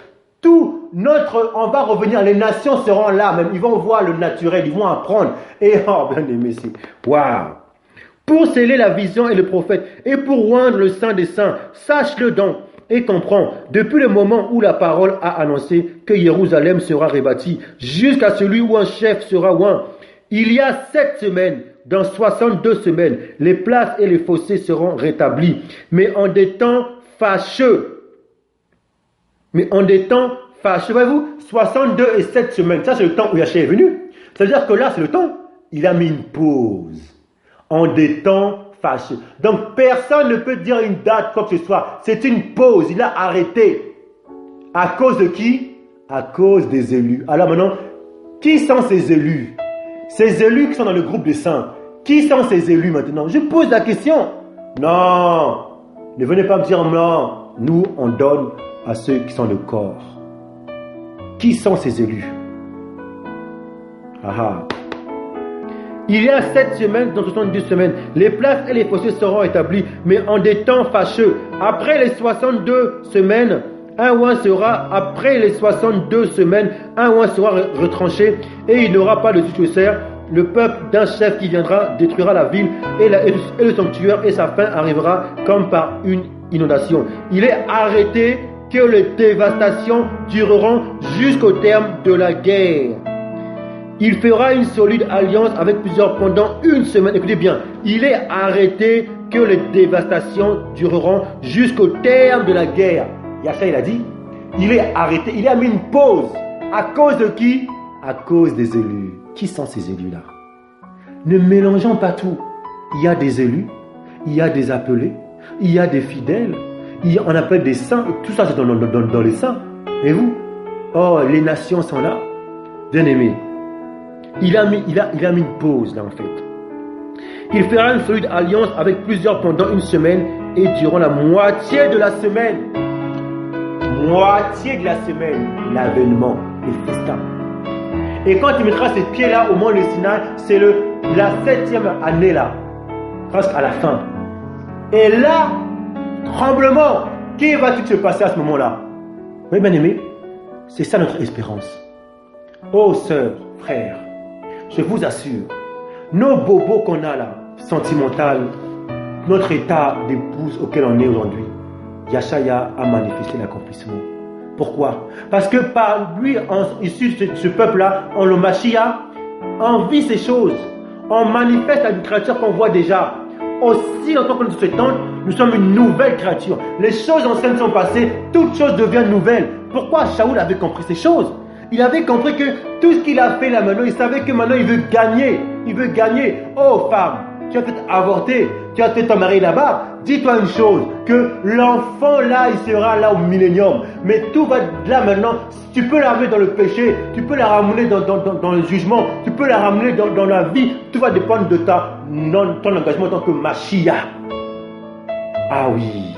S1: On va revenir, les nations seront là, même ils vont voir le naturel, ils vont apprendre. Et oh, bien aimé, c'est waouh! Pour sceller la vision et le prophète, et pour oindre le Saint des Saints, sache-le donc et comprends, depuis le moment où la parole a annoncé que Jérusalem sera rebâtie, jusqu'à celui où un chef sera oint, il y a 7 semaines, dans 62 semaines, les places et les fossés seront rétablis, mais en des temps fâcheux. Voyez-vous, 62 et 7 semaines, ça c'est le temps où Yahshua est venu. C'est-à-dire que là, c'est le temps, il a mis une pause. En des temps fâcheux. Donc, personne ne peut dire une date, quoi que ce soit. C'est une pause. Il a arrêté. À cause de qui? À cause des élus. Alors maintenant, qui sont ces élus? Ces élus qui sont dans le groupe des saints. Qui sont ces élus maintenant? Je pose la question. Non. Ne venez pas me dire non. Nous, on donne à ceux qui sont le corps. Qui sont ces élus? Il y a 7 semaines, dans 72 semaines, les places et les fossés seront établis, mais en des temps fâcheux. Après les 62 semaines, un oint sera retranché, et il n'aura pas de successeur. Le peuple d'un chef qui viendra détruira la ville et le sanctuaire, et sa fin arrivera comme par une inondation. Il est arrêté que les dévastations dureront jusqu'au terme de la guerre. Il fera une solide alliance avec plusieurs pendant 1 semaine. Écoutez bien, il est arrêté que les dévastations dureront jusqu'au terme de la guerre. Yahshua, il a dit, il est arrêté, il a mis une pause. À cause de qui? À cause des élus. Qui sont ces élus-là? Ne mélangeons pas tout. Il y a des élus, il y a des appelés, il y a des fidèles, on appelle des saints, tout ça c'est dans les saints. Et vous? Oh, les nations sont là. Bien aimé. Il a mis une pause là en fait. Il fera une solide alliance avec plusieurs pendant une semaine et durant la moitié de la semaine. Moitié de la semaine, l'avènement, les festins. Et quand il mettra ses pieds là au mont le Sinaï, c'est la 7e année là, presque à la fin. Et là, tremblement, qu'est-ce qui va-t-il se passer à ce moment-là? Oui, bien aimé, c'est ça notre espérance. Oh sœurs, frères, je vous assure, nos bobos qu'on a là, sentimental, notre état d'épouse auquel on est aujourd'hui, Yahshua a manifesté l'accomplissement. Pourquoi? Parce que par lui, issu de ce peuple-là, on le Mashiach, on vit ces choses. On manifeste une créature qu'on voit déjà. Aussi longtemps que nous s'étendons, nous sommes une nouvelle créature. Les choses anciennes sont passées, toutes choses deviennent nouvelles. Pourquoi Shaoul avait compris ces choses? Il avait compris que tout ce qu'il a fait là maintenant, il savait que maintenant il veut gagner. Il veut gagner. Oh femme, tu as peut-être avorté, tu as peut-être ton mari là-bas. Dis-toi une chose, que l'enfant là, il sera là au millénium. Mais tout va là maintenant, tu peux la ramener dans le péché, tu peux la ramener dans le jugement, tu peux la ramener dans la vie. Tout va dépendre de ton engagement en tant que Mashiach. Ah oui,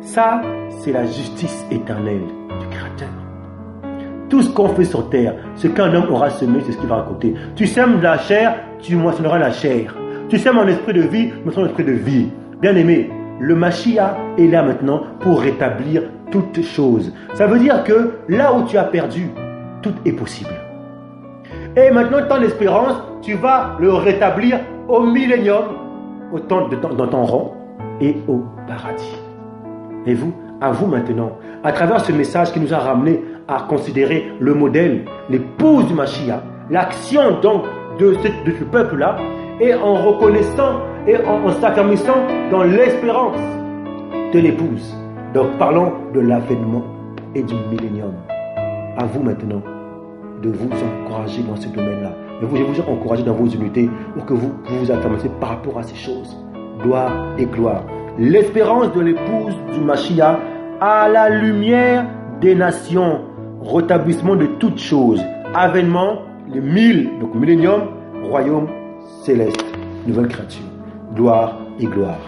S1: ça c'est la justice éternelle du Créateur. Tout ce qu'on fait sur terre, ce qu'un homme aura semé, c'est ce qu'il va raconter. Tu sèmes de la chair, tu moissonneras la chair. Tu sèmes un esprit de vie, tu moissonneras un esprit de vie. Bien aimé, le Mashiach est là maintenant pour rétablir toutes choses. Ça veut dire que là où tu as perdu, tout est possible. Et maintenant, ton espérance, tu vas le rétablir au millénium, dans ton rang et au paradis. Et vous, à vous maintenant, à travers ce message qui nous a ramené à considérer le modèle, l'épouse du Mashiach, l'action donc de ce peuple-là, et en reconnaissant et en s'affermissant dans l'espérance de l'épouse. Donc parlons de l'avènement et du millénium. À vous maintenant de vous encourager dans ce domaine-là. Je vous encourager dans vos unités pour que vous vous affermissiez par rapport à ces choses. Gloire et gloire. L'espérance de l'épouse du Mashiach à la lumière des nations. Rétablissement de toutes choses. Avènement, le millénium, royaume céleste, nouvelle créature. Gloire et gloire.